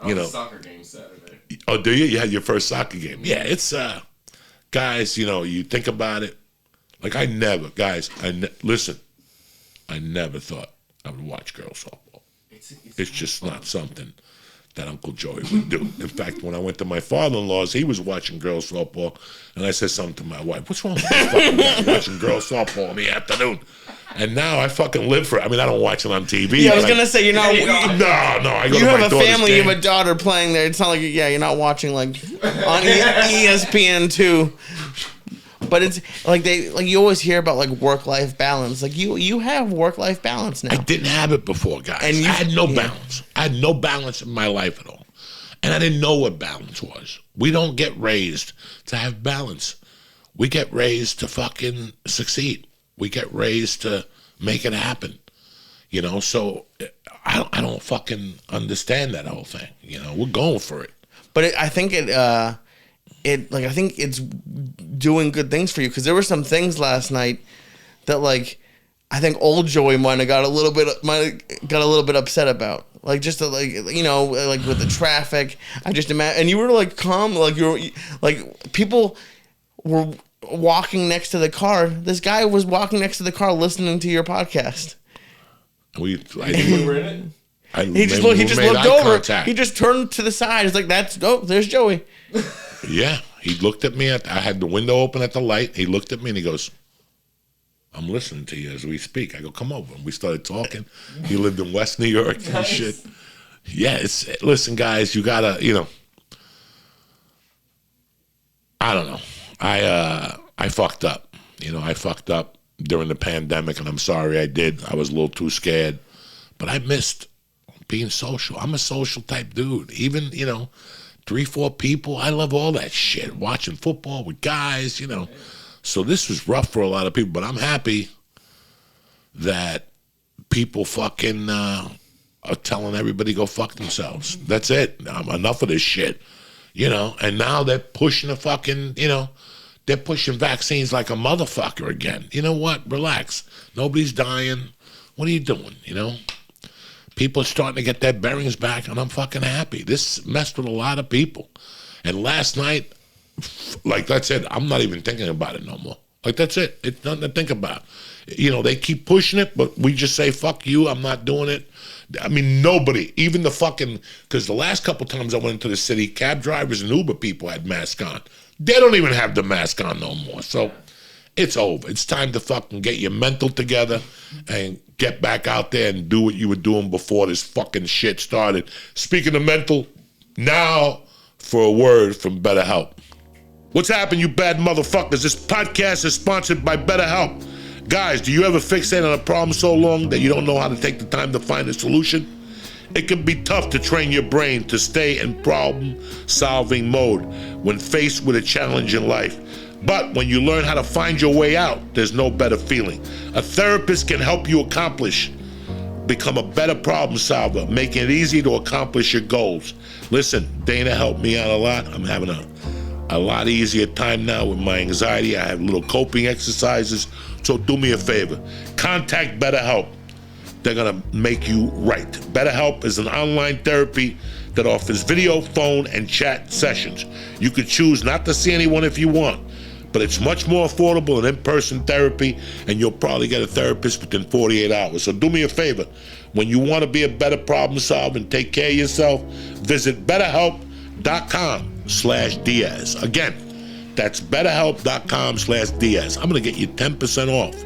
Soccer game Saturday. Oh, do you? You had your first soccer game. Yeah, it's, guys, you think about it. Like, listen, I never thought I would watch girls softball. It's just not something that Uncle Joey would do. In fact, when I went to my father-in-law's, he was watching girls softball, and I said something to my wife, what's wrong with this fucking guy watching girls softball in the afternoon? And now I fucking live for it. I mean, I don't watch it on TV. Yeah, I was going to say, you're not... No, I go you to my have a family, game. you have a daughter playing there. It's not like, you're not watching, like, on ESPN2. But it's like you always hear about like work-life balance. Like you have work-life balance now. I didn't have it before, guys. And I had no balance. I had no balance in my life at all. And I didn't know what balance was. We don't get raised to have balance. We get raised to fucking succeed. We get raised to make it happen. You know, so I don't fucking understand that whole thing. You know, we're going for it. But I think I think it's doing good things for you, because there were some things last night that like I think old Joey might have got a little bit upset about, like just like, you know, like with the traffic. I just imagine, and you were like calm, like you were like people were walking next to the car. This guy was walking next to the car listening to your podcast. We were in it. He just looked over. Contact. He just turned to the side. It's like, there's Joey. Yeah, he looked at me. I had the window open at the light. He looked at me and he goes, I'm listening to you as we speak. I go, come over. And we started talking. He lived in West New York and shit. Yeah, listen, guys, you gotta, you know, I don't know. I fucked up. You know, I fucked up during the pandemic, and I'm sorry I did. I was a little too scared. But I missed being social. I'm a social type dude. Even, you know, 3-4 people. I love all that shit. Watching football with guys, you know. So this was rough for a lot of people, but I'm happy that people fucking are telling everybody go fuck themselves. That's it. Enough of this shit. You know, and now they're pushing the fucking, you know, they're pushing vaccines like a motherfucker again. You know what? Relax. Nobody's dying. What are you doing, you know? People are starting to get their bearings back, and I'm fucking happy. This messed with a lot of people. And last night, like I said, I'm not even thinking about it no more. Like, that's it. It's nothing to think about. You know, they keep pushing it, but we just say, fuck you, I'm not doing it. I mean, nobody, even the fucking, because the last couple times I went into the city, cab drivers and Uber people had masks on. They don't even have the mask on no more. So it's over. It's time to fucking get your mental together and get back out there and do what you were doing before this fucking shit started. Speaking of mental, now for a word from Better Help. What's happened, you bad motherfuckers? This podcast is sponsored by Better Help. Guys, do you ever fixate on a problem so long that you don't know how to take the time to find a solution? It can be tough to train your brain to stay in problem-solving mode when faced with a challenge in life. But when you learn how to find your way out, there's no better feeling. A therapist can help you become a better problem solver, making it easy to accomplish your goals. Listen, Dana helped me out a lot. I'm having a lot easier time now with my anxiety. I have little coping exercises. So do me a favor. Contact BetterHelp. They're going to make you right. BetterHelp is an online therapy that offers video, phone, and chat sessions. You could choose not to see anyone if you want, but it's much more affordable than in-person therapy, and you'll probably get a therapist within 48 hours. So do me a favor. When you want to be a better problem solver and take care of yourself, visit BetterHelp.com/Diaz. Again, that's BetterHelp.com/Diaz. I'm going to get you 10% off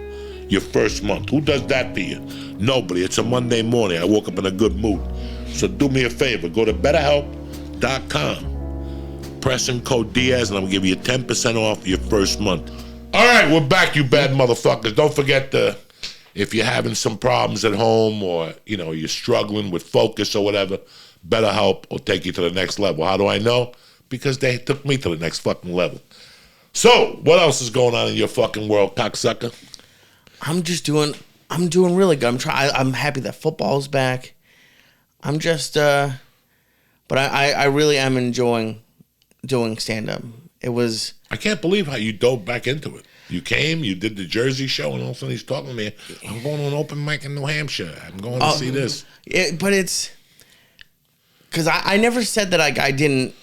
your first month. Who does that for you? Nobody. It's a Monday morning. I woke up in a good mood. So do me a favor. Go to BetterHelp.com. Press in code Diaz, and I'm going to give you 10% off your first month. All right, we're back, you bad motherfuckers. Don't forget if you're having some problems at home or, you know, you're struggling with focus or whatever, BetterHelp will take you to the next level. How do I know? Because they took me to the next fucking level. So, what else is going on in your fucking world, cocksucker? I'm doing really good. I'm happy that football's back. I'm just, but I really am enjoying doing stand-up. I can't believe how you dove back into it. You came, you did the Jersey show, and all of a sudden he's talking to me. I'm going to an open mic in New Hampshire. I'm going to see this. But it's, because I never said that I didn't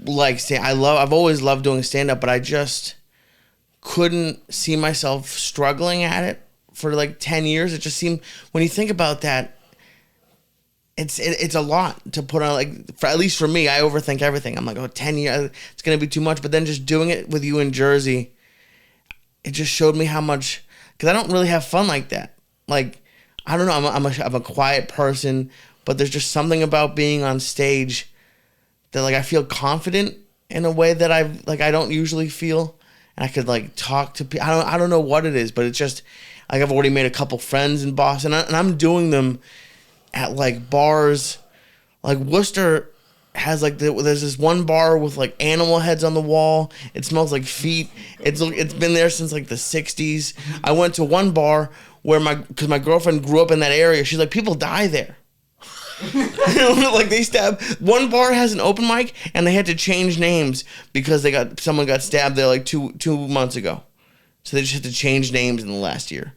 like I've always loved doing stand-up, but I just couldn't see myself struggling at it for like 10 years. It just seemed, when you think about that, it's a lot to put on, like, at least for me. I overthink everything. I'm like, oh, 10 years, it's going to be too much. But then just doing it with you in Jersey, it just showed me how much, because I don't really have fun like that. Like, I don't know, I'm a quiet person, but there's just something about being on stage that, like, I feel confident in a way that I don't usually feel. And I could, like, talk to people. I don't know what it is, but it's just, like, I've already made a couple friends in Boston, and I'm doing them at, like, bars. Like, Worcester has, like, there's this one bar with, like, animal heads on the wall. It smells like feet. It's been there since, like, the 60s. I went to one bar where because my girlfriend grew up in that area. She's like, people die there. Like, they stab. One bar has an open mic, and they had to change names because someone got stabbed there, like, two months ago. So they just had to change names in the last year.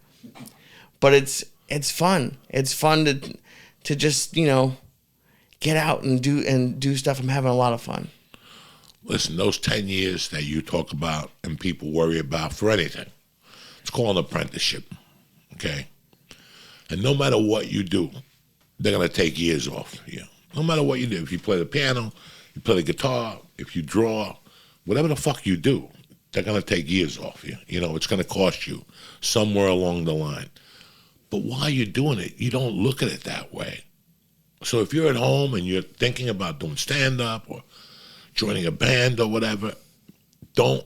But it's fun. It's fun to just, get out and do stuff. I'm having a lot of fun. Listen, those 10 years that you talk about and people worry about for anything, it's called an apprenticeship, okay? And no matter what you do, they're going to take years off you. No matter what you do. If you play the piano, you play the guitar, if you draw, whatever the fuck you do, they're going to take years off you. It's going to cost you somewhere along the line. But while you're doing it, you don't look at it that way. So if you're at home and you're thinking about doing stand-up or joining a band or whatever, don't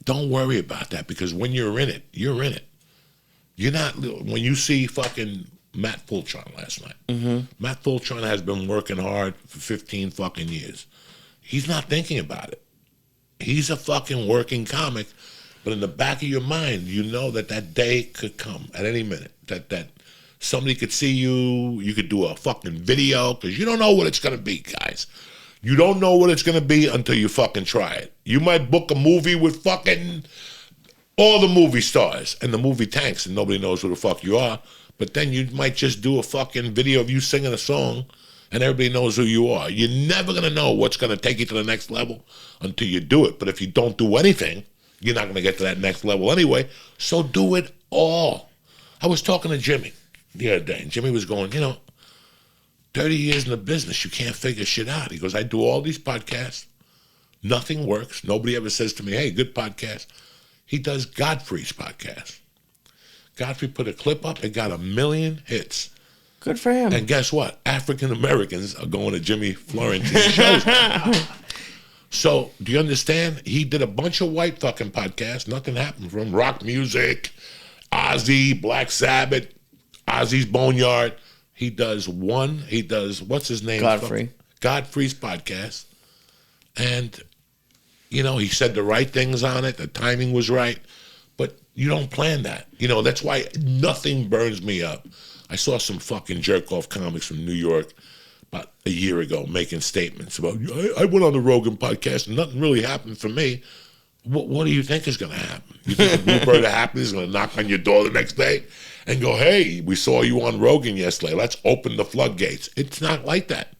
worry about that, because when you're in it, you're in it. You're not, when you see fucking Matt Fulchon last night. Mm-hmm. Matt Fulchon has been working hard for 15 fucking years. He's not thinking about it. He's a fucking working comic, but in the back of your mind, you know that day could come at any minute. That somebody could see you. You could do a fucking video, because you don't know what it's going to be, guys. You don't know what it's going to be until you fucking try it. You might book a movie with fucking all the movie stars, and the movie tanks, and nobody knows who the fuck you are. But then you might just do a fucking video of you singing a song, and everybody knows who you are. You're never going to know what's going to take you to the next level until you do it. But if you don't do anything, you're not going to get to that next level anyway. So do it all. I was talking to Jimmy the other day, and Jimmy was going, 30 years in the business, you can't figure shit out. He goes, I do all these podcasts. Nothing works. Nobody ever says to me, hey, good podcast. He does Godfrey's podcast. Godfrey put a clip up. It got 1 million hits. Good for him. And guess what? African Americans are going to Jimmy Florentine's shows. So, do you understand? He did a bunch of white fucking podcasts. Nothing happened from rock music, Ozzy, Black Sabbath, Ozzy's Boneyard. He does what's his name? Godfrey. Godfrey's podcast. And, he said the right things on it. The timing was right. But you don't plan that. That's why nothing burns me up. I saw some fucking jerk-off comics from New York about a year ago making statements about, I went on the Rogan podcast and nothing really happened for me. What do you think is going to happen? You think a bluebird of happiness is going to knock on your door the next day and go, hey, we saw you on Rogan yesterday. Let's open the floodgates. It's not like that.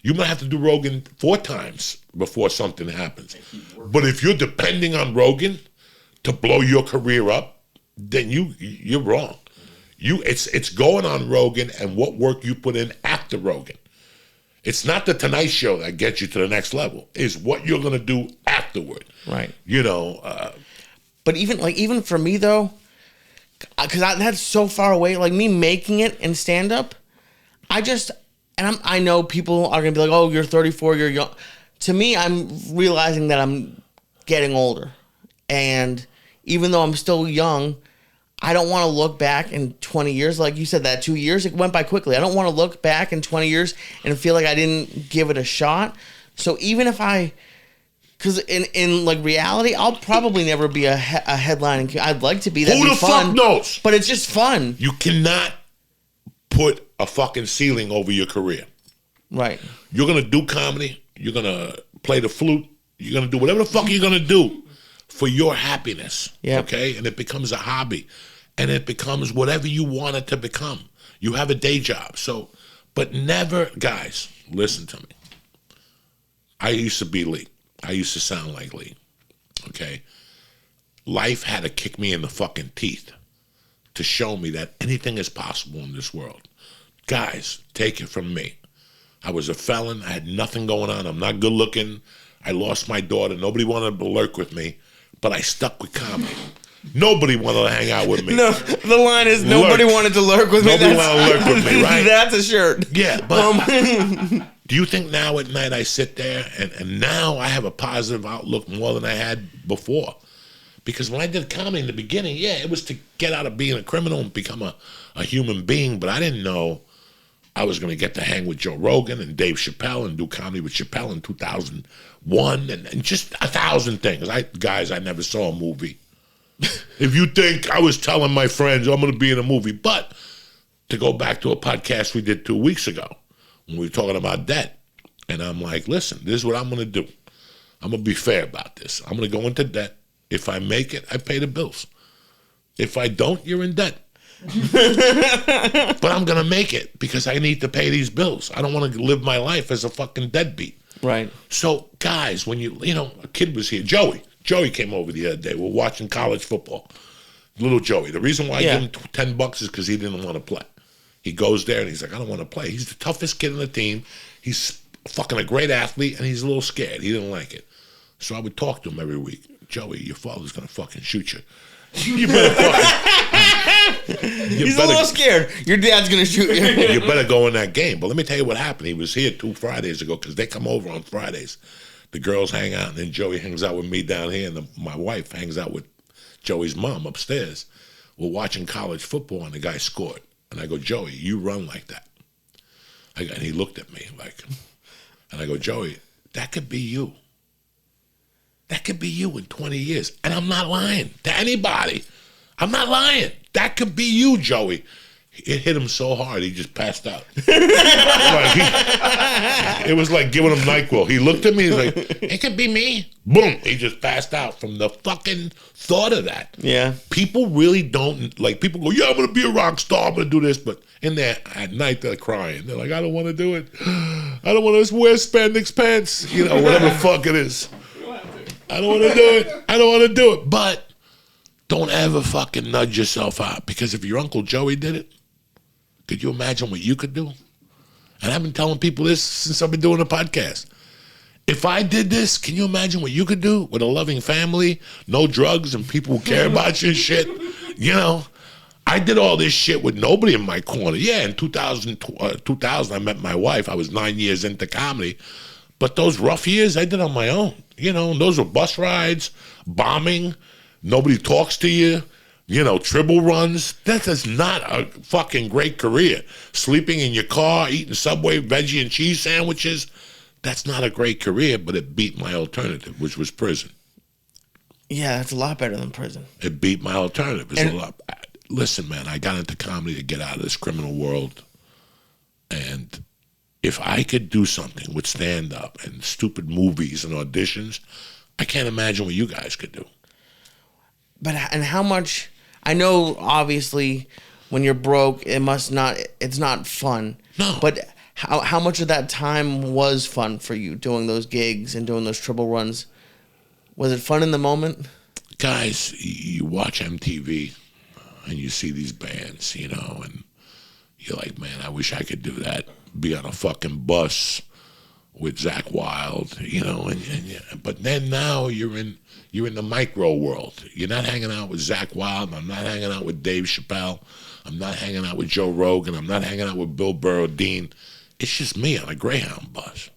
You might have to do Rogan 4 times before something happens. But if you're depending on Rogan to blow your career up, then you're wrong. It's going on Rogan and what work you put in after Rogan. It's not the Tonight Show that gets you to the next level. It's what you're going to do afterward. Right. But even for me, though, because that's so far away, like me making it in stand-up, I know people are going to be like, oh, you're 34, you're young. To me, I'm realizing that I'm getting older. And even though I'm still young, I don't want to look back in 20 years. Like you said, that 2 years, it went by quickly. I don't want to look back in 20 years and feel like I didn't give it a shot. So even if because in like reality, I'll probably never be a headline. I'd like to be. That'd Who be the fun, fuck knows? But it's just fun. You cannot put a fucking ceiling over your career. Right. You're going to do comedy. You're going to play the flute. You're going to do whatever the fuck you're going to do for your happiness. Yeah. Okay? And it becomes a hobby. And it becomes whatever you want it to become. You have a day job. So, but never, guys, listen to me. I used to be Lee. I used to sound like Lee. Okay? Life had to kick me in the fucking teeth to show me that anything is possible in this world. guys, take it from me. I was a felon. I had nothing going on. I'm not good looking. I lost my daughter. Nobody wanted to lurk with me, but I stuck with comedy. Nobody wanted to hang out with me. No, the line is nobody wanted to lurk with me. Nobody wanted to lurk with me, right? That's a shirt. Yeah, but do you think now at night I sit there and now I have a positive outlook more than I had before? Because when I did comedy in the beginning, yeah, it was to get out of being a criminal and become a human being, but I didn't know I was going to get to hang with Joe Rogan and Dave Chappelle and do comedy with Chappelle in 2001 and just 1,000 things. Guys, I never saw a movie. If you think I was telling my friends I'm going to be in a movie, but to go back to a podcast we did 2 weeks ago when we were talking about debt, and I'm like, listen, this is what I'm going to do. I'm going to be fair about this. I'm going to go into debt. If I make it, I pay the bills. If I don't, you're in debt. But I'm going to make it because I need to pay these bills. I don't want to live my life as a fucking deadbeat. Right. So, guys, when a kid was here, Joey came over the other day. We're watching college football. Little Joey. The reason why I give him $10 is because he didn't want to play. He goes there and he's like, I don't want to play. He's the toughest kid on the team. He's fucking a great athlete, and he's a little scared. He didn't like it. So I would talk to him every week. Joey, your father's going to fucking shoot you. You better fucking... He's a little scared. Your dad's going to shoot you. You better go in that game. But let me tell you what happened. He was here 2 Fridays ago because they come over on Fridays. The girls hang out, and then Joey hangs out with me down here, and my wife hangs out with Joey's mom upstairs. We're watching college football, and the guy scored. And I go, Joey, you run like that. And he looked at me like, and I go, Joey, that could be you. That could be you in 20 years. And I'm not lying to anybody. I'm not lying. That could be you, Joey. It hit him so hard, he just passed out. It was like giving him NyQuil. He looked at me, he's like, it could be me. Boom, he just passed out from the fucking thought of that. Yeah. People really don't, like, people go, yeah, I'm going to be a rock star, I'm going to do this. But in there, at night, they're crying. They're like, I don't want to do it. I don't want to wear spandex pants. Whatever the fuck it is. I don't want to do it. I don't want to do it. But don't ever fucking nudge yourself out. Because if your Uncle Joey did it, could you imagine what you could do? And I've been telling people this since I've been doing the podcast. If I did this, can you imagine what you could do with a loving family, no drugs, and people who care about you and shit? I did all this shit with nobody in my corner. Yeah, in 2000, I met my wife. I was 9 years into comedy. But those rough years, I did on my own. Those were bus rides, bombing, nobody talks to you. Triple runs. That is not a fucking great career. Sleeping in your car, eating Subway veggie and cheese sandwiches. That's not a great career, but it beat my alternative, which was prison. Yeah, that's a lot better than prison. It beat my alternative. It's a lot. Listen, man, I got into comedy to get out of this criminal world. And if I could do something with stand-up and stupid movies and auditions, I can't imagine what you guys could do. And how much... I know, obviously, when you're broke, it's not fun. No. But how much of that time was fun for you, doing those gigs and doing those triple runs? Was it fun in the moment? Guys, you watch MTV and you see these bands, and you're like, man, I wish I could do that. Be on a fucking bus with Zakk Wylde, but then now you're in the micro world. You're not hanging out with Zakk Wylde. I'm not hanging out with Dave Chappelle. I'm not hanging out with Joe Rogan. I'm not hanging out with Bill Burr or Dean. It's just me on a Greyhound bus.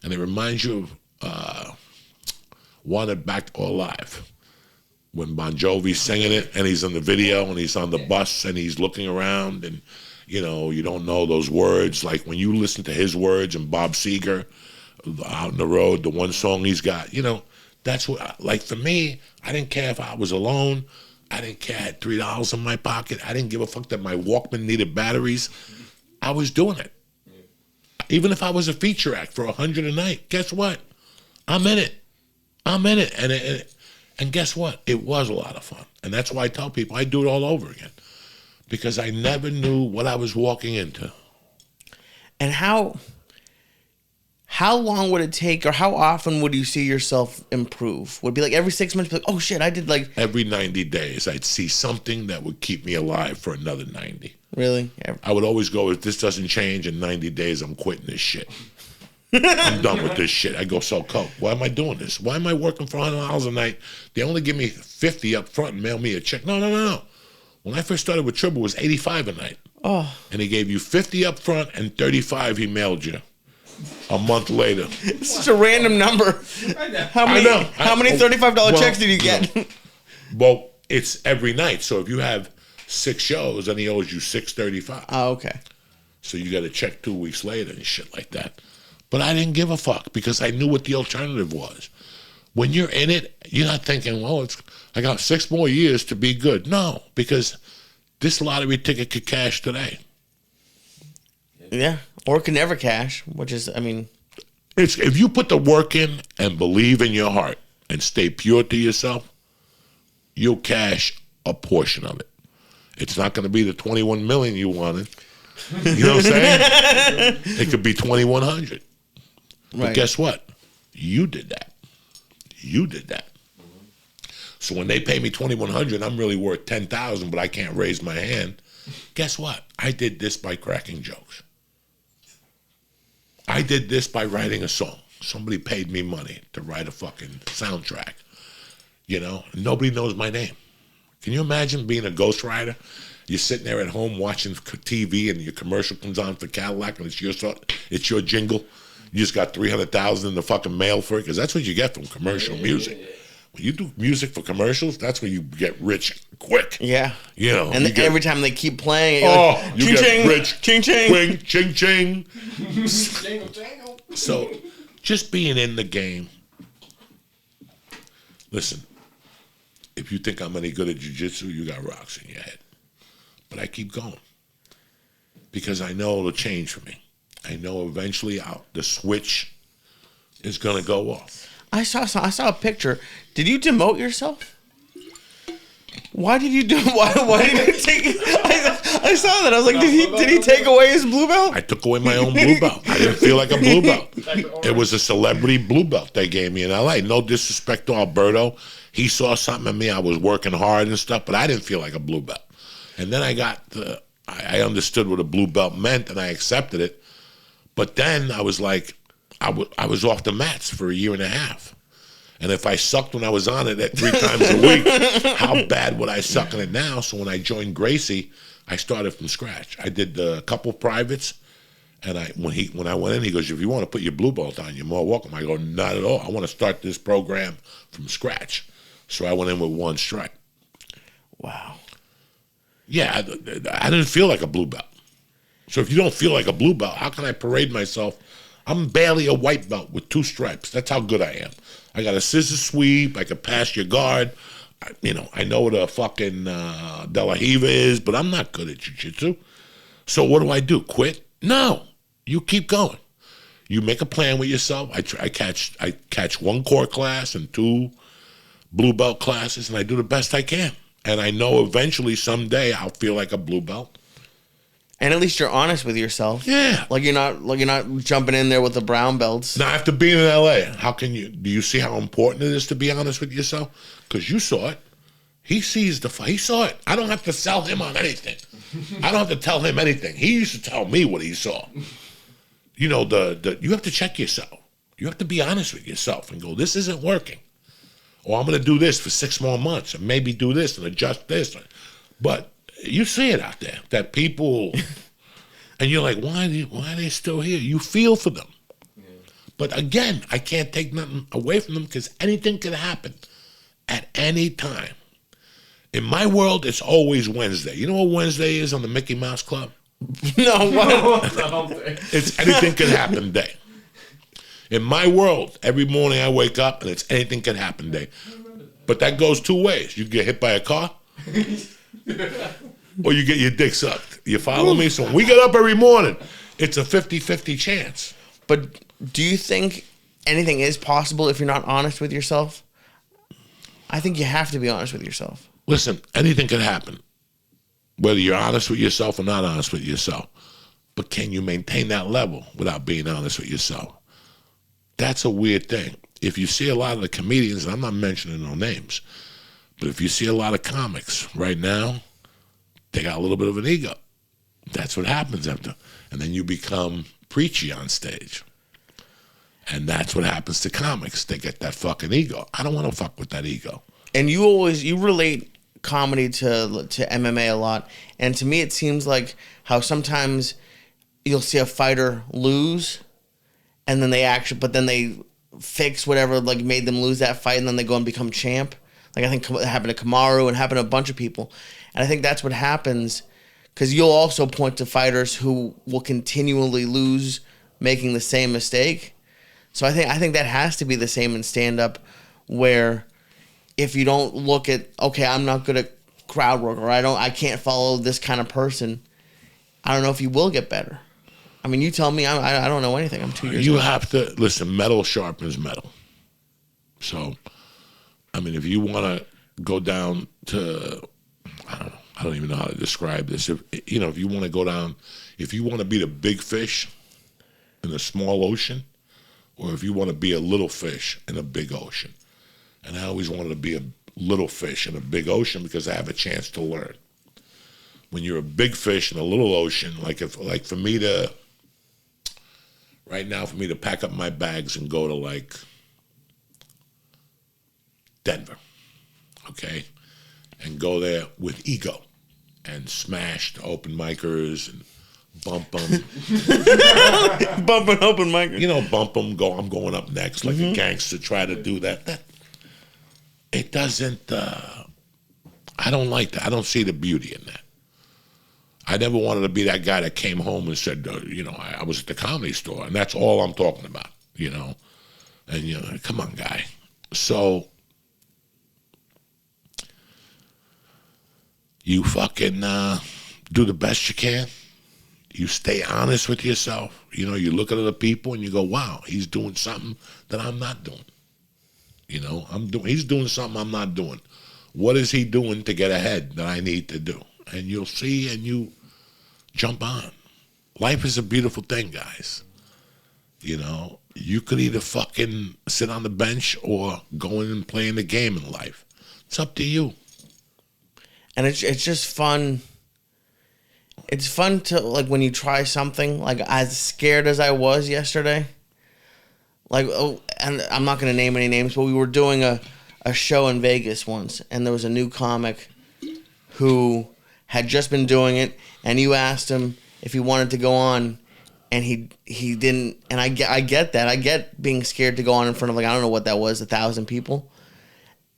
And it reminds you of Wanted Back or Alive. When Bon Jovi's singing it and he's in the video and he's on the bus and he's looking around and, you don't know those words. Like when you listen to his words and Bob Seger out on the road, the one song he's got, that's what, like for me, I didn't care if I was alone. I didn't care I had $3 in my pocket. I didn't give a fuck that my Walkman needed batteries. I was doing it. Even if I was a feature act for $100 a night, guess what? I'm in it. And guess what? It was a lot of fun. And that's why I tell people I do it all over again. Because I never knew what I was walking into. And how how long would it take, or how often would you see yourself improve? Would it be like every 6 months, be like, oh shit, I did like Every 90 days, I'd see something that would keep me alive for another 90. really? I would always go, if this doesn't change in 90 days, I'm quitting this shit. I'm done with this shit. I go sell coke. Why am I doing this? Why am I working for $100 a night? They only give me 50 up front and mail me a check. No. When I first started with Tribble, it was 85 a night. Oh, And he gave you 50 up front and 35 he mailed you a month later. it's such a random number. How many? know. How many $35 checks did you get? Well, it's every night. So if you have 6 shows, then he owes you $635. Oh, okay. So you got to check 2 weeks later and shit like that. But I didn't give a fuck because I knew what the alternative was. When you're in it, you're not thinking, well, I got 6 more years to be good. No, because this lottery ticket could cash today. Yeah, or can never cash, which is, I mean, It's if you put the work in and believe in your heart and stay pure to yourself, you'll cash a portion of it. It's not going to be the 21 million you wanted. You know what I'm saying? It could be 2,100. But right. guess what? You did that. You did that. So when they pay me 2,100, I'm really worth 10,000, but I can't raise my hand. Guess what? I did this by cracking jokes. I did this by writing a song. Somebody paid me money to write a fucking soundtrack. You know, nobody knows my name. Can you imagine being a ghostwriter? You're sitting there at home watching TV, and your commercial comes on for Cadillac, and it's your jingle. You just got 300,000 in the fucking mail for it, because that's what you get from commercial music. When you do music for commercials, that's where you get rich quick. Yeah. You know. And you every time they keep playing, get, you're like, you get rich. Ching, ching. Quing, ching, ching. Jangle, jangle. So, just being in the game. Listen, if you think I'm any good at jiu-jitsu, you got rocks in your head. But I keep going because I know it'll change for me. I know eventually the switch is going to go off. I saw a picture. Did you demote yourself? Why did you do? Why did you take? I saw that. I was like, did he take away his blue belt? I took away my own blue belt. I didn't feel like a blue belt. It was a celebrity blue belt they gave me in LA. No disrespect to Alberto. He saw something in me. I was working hard and stuff, but I didn't feel like a blue belt. And then I understood what a blue belt meant, and I accepted it. But then I was like, I was off the mats for a year and a half. And if I sucked when I was on it at 3 times a week, how bad would I suck in it now? So when I joined Gracie, I started from scratch. I did a couple privates, and when I went in, he goes, if you want to put your blue belt on, you're more welcome. I go, not at all. I want to start this program from scratch. So I went in with 1 stripe. Wow. Yeah, I didn't feel like a blue belt. So if you don't feel like a blue belt, how can I parade myself? I'm barely a white belt with 2 stripes. That's how good I am. I got a scissor sweep. I can pass your guard. I know what a fucking De La Riva is, but I'm not good at jiu-jitsu. So what do? Quit? No. You keep going. You make a plan with yourself. I catch 1 core class and 2 blue belt classes, and I do the best I can. And I know eventually someday I'll feel like a blue belt. And at least you're honest with yourself. Yeah. Like you're not jumping in there with the brown belts. Now, after being in LA, do you see how important it is to be honest with yourself? Because you saw it. He saw it. I don't have to sell him on anything. I don't have to tell him anything. He used to tell me what he saw. You know, you have to check yourself. You have to be honest with yourself and go, this isn't working. Or I'm going to do this for 6 more months and maybe do this and adjust this. But you see it out there, that people, and you're like, why are they still here? You feel for them. Yeah. But again, I can't take nothing away from them because anything can happen at any time. In my world, it's always Wednesday. You know what Wednesday is on the Mickey Mouse Club? No, what? It's anything can happen day. In my world, every morning I wake up and it's anything can happen day. But that goes 2 ways. You get hit by a car or you get your dick sucked. You follow me? So when we get up every morning, it's a 50-50 chance. But do you think anything is possible if you're not honest with yourself? I think you have to be honest with yourself. Listen, anything can happen, whether you're honest with yourself or not honest with yourself. But can you maintain that level without being honest with yourself? that's a weird thing. If you see a lot of the comedians, and I'm not mentioning no names, but if you see a lot of comics right now, they got a little bit of an ego. That's what happens after. And then you become preachy on stage. And that's what happens to comics. They get that fucking ego. I don't want to fuck with that ego. And you relate comedy to MMA a lot. And to me, it seems like how sometimes you'll see a fighter lose, and then they fix whatever like made them lose that fight, and then they go and become champ. Like I think it happened to Kamaru and happened to a bunch of people. And I think that's what happens, because you'll also point to fighters who will continually lose, making the same mistake. So I think that has to be the same in stand-up, where if you don't look at, okay, I'm not good at crowd work, or I can't follow this kind of person, I don't know if you will get better. I mean, you tell me. I don't know anything. I'm 2 years old. You have to, listen, metal sharpens metal. So, I mean, if you want to go down to, I don't even know how to describe this. If you want to go down, if you want to be the big fish in a small ocean, or if you want to be a little fish in a big ocean. And I always wanted to be a little fish in a big ocean because I have a chance to learn. When you're a big fish in a little ocean, for me to pack up my bags and go to like Denver, okay, and go there with ego and smash the open micers and bump them. Bumping open micers. Bump them, I'm going up next like a gangster, try to do that. It doesn't, I don't like that. I don't see the beauty in that. I never wanted to be that guy that came home and said, I was at the Comedy Store, and that's all I'm talking about, And, come on, guy. So, you fucking do the best you can. You stay honest with yourself. You look at other people and you go, wow, he's doing something that I'm not doing. He's doing something I'm not doing. What is he doing to get ahead that I need to do? And you'll see and you jump on. Life is a beautiful thing, guys. You could either fucking sit on the bench or go in and play in the game in life. It's up to you. And it's just fun. It's fun to, like, when you try something, like, as scared as I was yesterday. Like, and I'm not going to name any names, but we were doing a show in Vegas once, and there was a new comic who had just been doing it, and you asked him if he wanted to go on, and he didn't. And I get that. I get being scared to go on in front of, like, I don't know what that was, 1,000 people.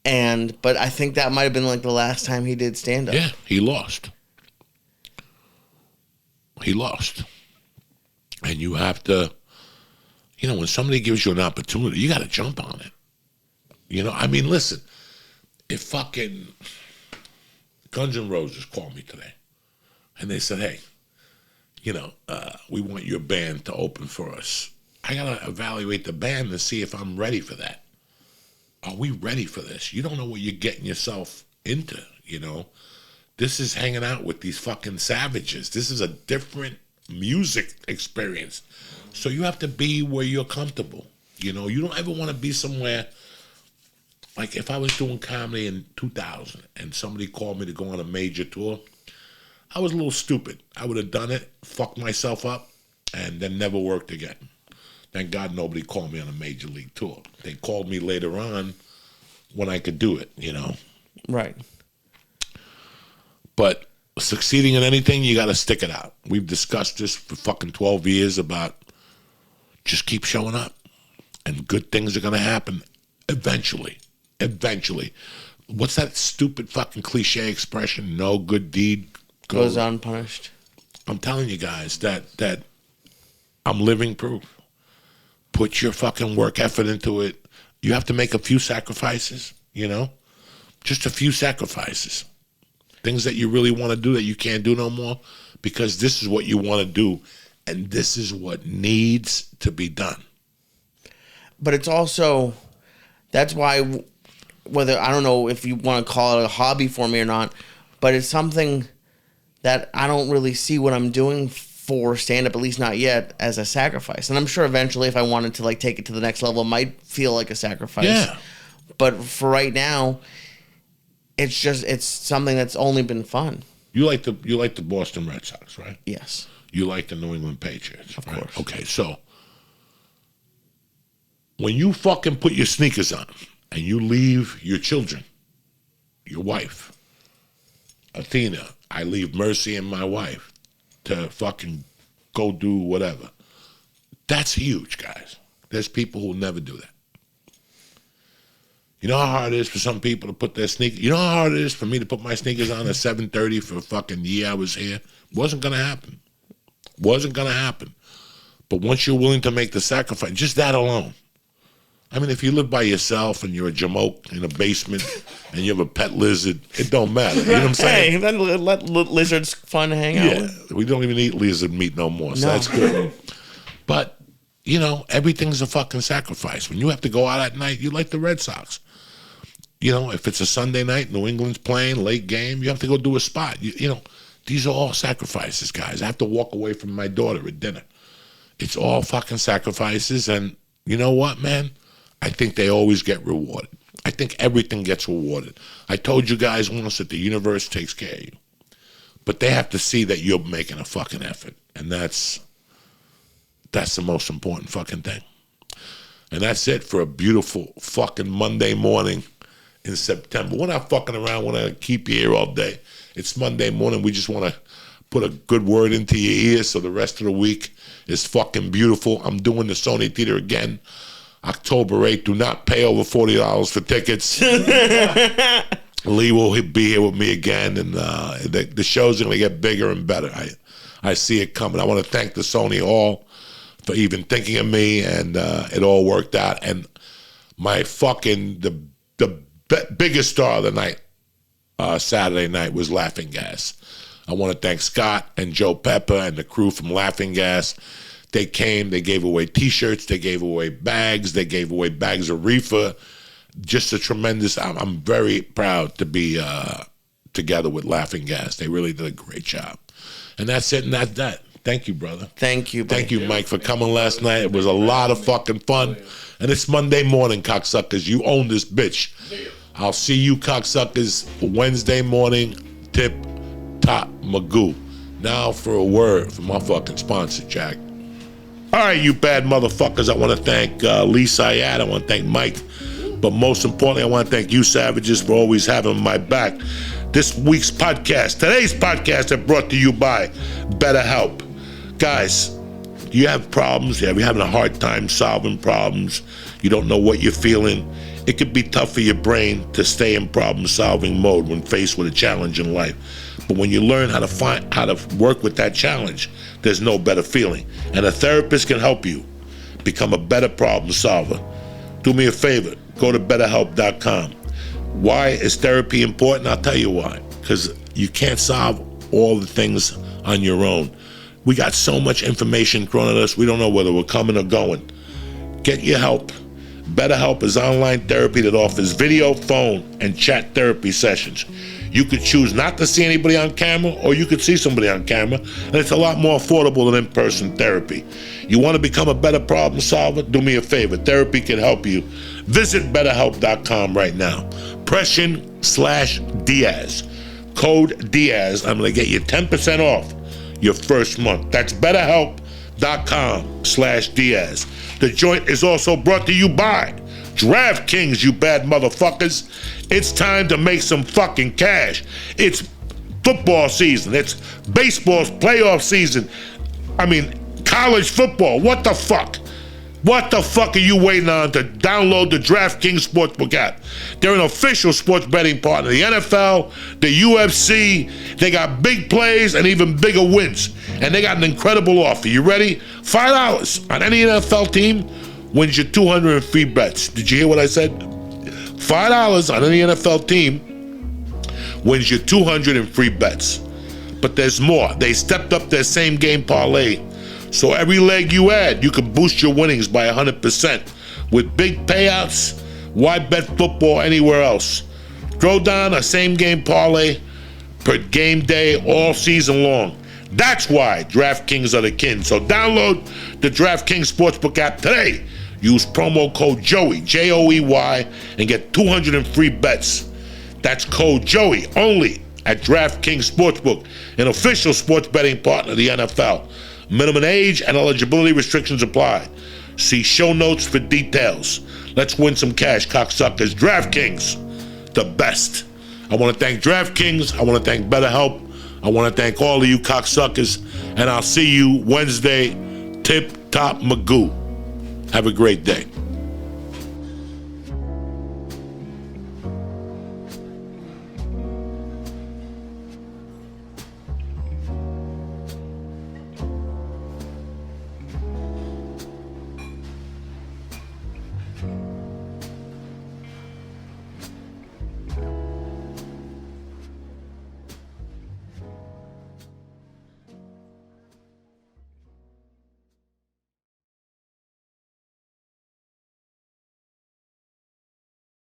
But I think that might have been, like, the last time he did stand-up. Yeah, he lost. And you have to, when somebody gives you an opportunity, you got to jump on it. I mean, listen, if fucking Guns N' Roses called me today and they said, hey, we want your band to open for us, I got to evaluate the band to see if I'm ready for that. Are we ready for this? You don't know what you're getting yourself into, This is hanging out with these fucking savages. This is a different music experience. So you have to be where you're comfortable. You don't ever want to be somewhere. Like if I was doing comedy in 2000 and somebody called me to go on a major tour, I was a little stupid. I would have done it, fucked myself up, and then never worked again. Thank God nobody called me on a major league tour. They called me later on when I could do it, Right. But succeeding in anything, you got to stick it out. We've discussed this for fucking 12 years about just keep showing up. And good things are going to happen eventually. Eventually. What's that stupid fucking cliche expression? No good deed goes unpunished. I'm telling you guys that I'm living proof. Put your fucking work effort into it. You have to make a few sacrifices, Just a few sacrifices. Things that you really want to do that you can't do no more because this is what you want to do and this is what needs to be done. But it's also, that's why, whether, I don't know if you want to call it a hobby for me or not, but it's something that I don't really see what I'm doing for stand-up, at least not yet, as a sacrifice. And I'm sure eventually if I wanted to like take it to the next level, it might feel like a sacrifice. Yeah. But for right now, it's something that's only been fun. You like the Boston Red Sox, right? Yes. You like the New England Patriots, Of right? course. Okay, so when you fucking put your sneakers on and you leave your children, your wife, Athena, I leave Mercy and my wife to fucking go do whatever. That's huge, guys. There's people who will never do that. You know how hard it is for some people to put their sneakers? You know how hard it is for me to put my sneakers on at 7:30 for a fucking year I was here? Wasn't going to happen. Wasn't going to happen. But once you're willing to make the sacrifice, just that alone. I mean, if you live by yourself and you're a jamoke in a basement and you have a pet lizard, it don't matter. You know what I'm saying? Hey, then let lizards fun hang out. Yeah, we don't even eat lizard meat no more, so No. that's good. But, you know, everything's a fucking sacrifice. When you have to go out at night, you like the Red Sox. You know, if it's a Sunday night, New England's playing, late game, you have to go do a spot. You know, these are all sacrifices, guys. I have to walk away from my daughter at dinner. It's all fucking sacrifices, and you know what, man? I think they always get rewarded. I think everything gets rewarded. I told you guys once that the universe takes care of you. But they have to see that you're making a fucking effort. And that's the most important fucking thing. And that's it for a beautiful fucking Monday morning in September. We're not fucking around. We're going to keep you here all day. It's Monday morning. We just want to put a good word into your ears so the rest of the week is fucking beautiful. I'm doing the Sony Theater again. October 8th. Do not pay over $40 for tickets. Lee will be here with me again, and the show's going to get bigger and better. I see it coming. I want to thank the Sony Hall for even thinking of me, and it all worked out. And my fucking, the biggest star of the night, Saturday night, was Laughing Gas. I want to thank Scott and Joe Pepper and the crew from Laughing Gas. They came, they gave away T-shirts, they gave away bags, they gave away bags of reefer. Just a tremendous, I'm very proud to be together with Laughing Gas. They really did a great job. And that's it, and that's that. Thank you, brother. Thank you. Thank you, Mike, for coming last night. It was a lot of fucking fun. And it's Monday morning, cocksuckers. You own this bitch. I'll see you, cocksuckers, Wednesday morning. Tip top Magoo. Now for a word from my fucking sponsor, Jack. All right, you bad motherfuckers. I want to thank LEE SYATT. I want to thank Mike. But most importantly, I want to thank you savages for always having my back. This week's podcast, today's podcast, is brought to you by Better Help. Guys, you have problems. You're having a hard time solving problems. You don't know what you're feeling. It could be tough for your brain to stay in problem-solving mode when faced with a challenge in life. But when you learn how to work with that challenge, there's no better feeling. And a therapist can help you become a better problem solver. Do me a favor, go to betterhelp.com. Why is therapy important? I'll tell you why. Because you can't solve all the things on your own. We got so much information thrown at us, we don't know whether we're coming or going. Get your help. BetterHelp is online therapy that offers video, phone, and chat therapy sessions. You could choose not to see anybody on camera, or you could see somebody on camera, and it's a lot more affordable than in-person therapy. You want to become a better problem solver? Do me a favor. Therapy can help you. Visit BetterHelp.com right now. Pression/Diaz. Code Diaz. I'm going to get you 10% off your first month. That's BetterHelp.com/Diaz. The joint is also brought to you by DraftKings, you bad motherfuckers. It's time to make some fucking cash. It's football season. It's baseball's playoff season. I mean, college football. What the fuck? What the fuck are you waiting on to download the DraftKings Sportsbook app? They're an official sports betting partner. The NFL, the UFC, they got big plays and even bigger wins. And they got an incredible offer. You ready? $5 on any NFL team wins you 200 in free bets. Did you hear what I said? $5 on any NFL team wins you 200 in free bets. But there's more. They stepped up their same game parlay. So every leg you add, you can boost your winnings by 100%. With big payouts, why bet football anywhere else? Throw down a same game parlay per game day all season long. That's why DraftKings are the king. So download the DraftKings Sportsbook app today. Use promo code Joey, Joey, and get 200 in free bets. That's code Joey only at DraftKings Sportsbook, an official sports betting partner of the NFL. Minimum age and eligibility restrictions apply. See show notes for details. Let's win some cash, cocksuckers. DraftKings, the best. I want to thank DraftKings. I want to thank Better Help. I want to thank all of you cocksuckers. And I'll see you Wednesday. Tip Top Magoo. Have a great day.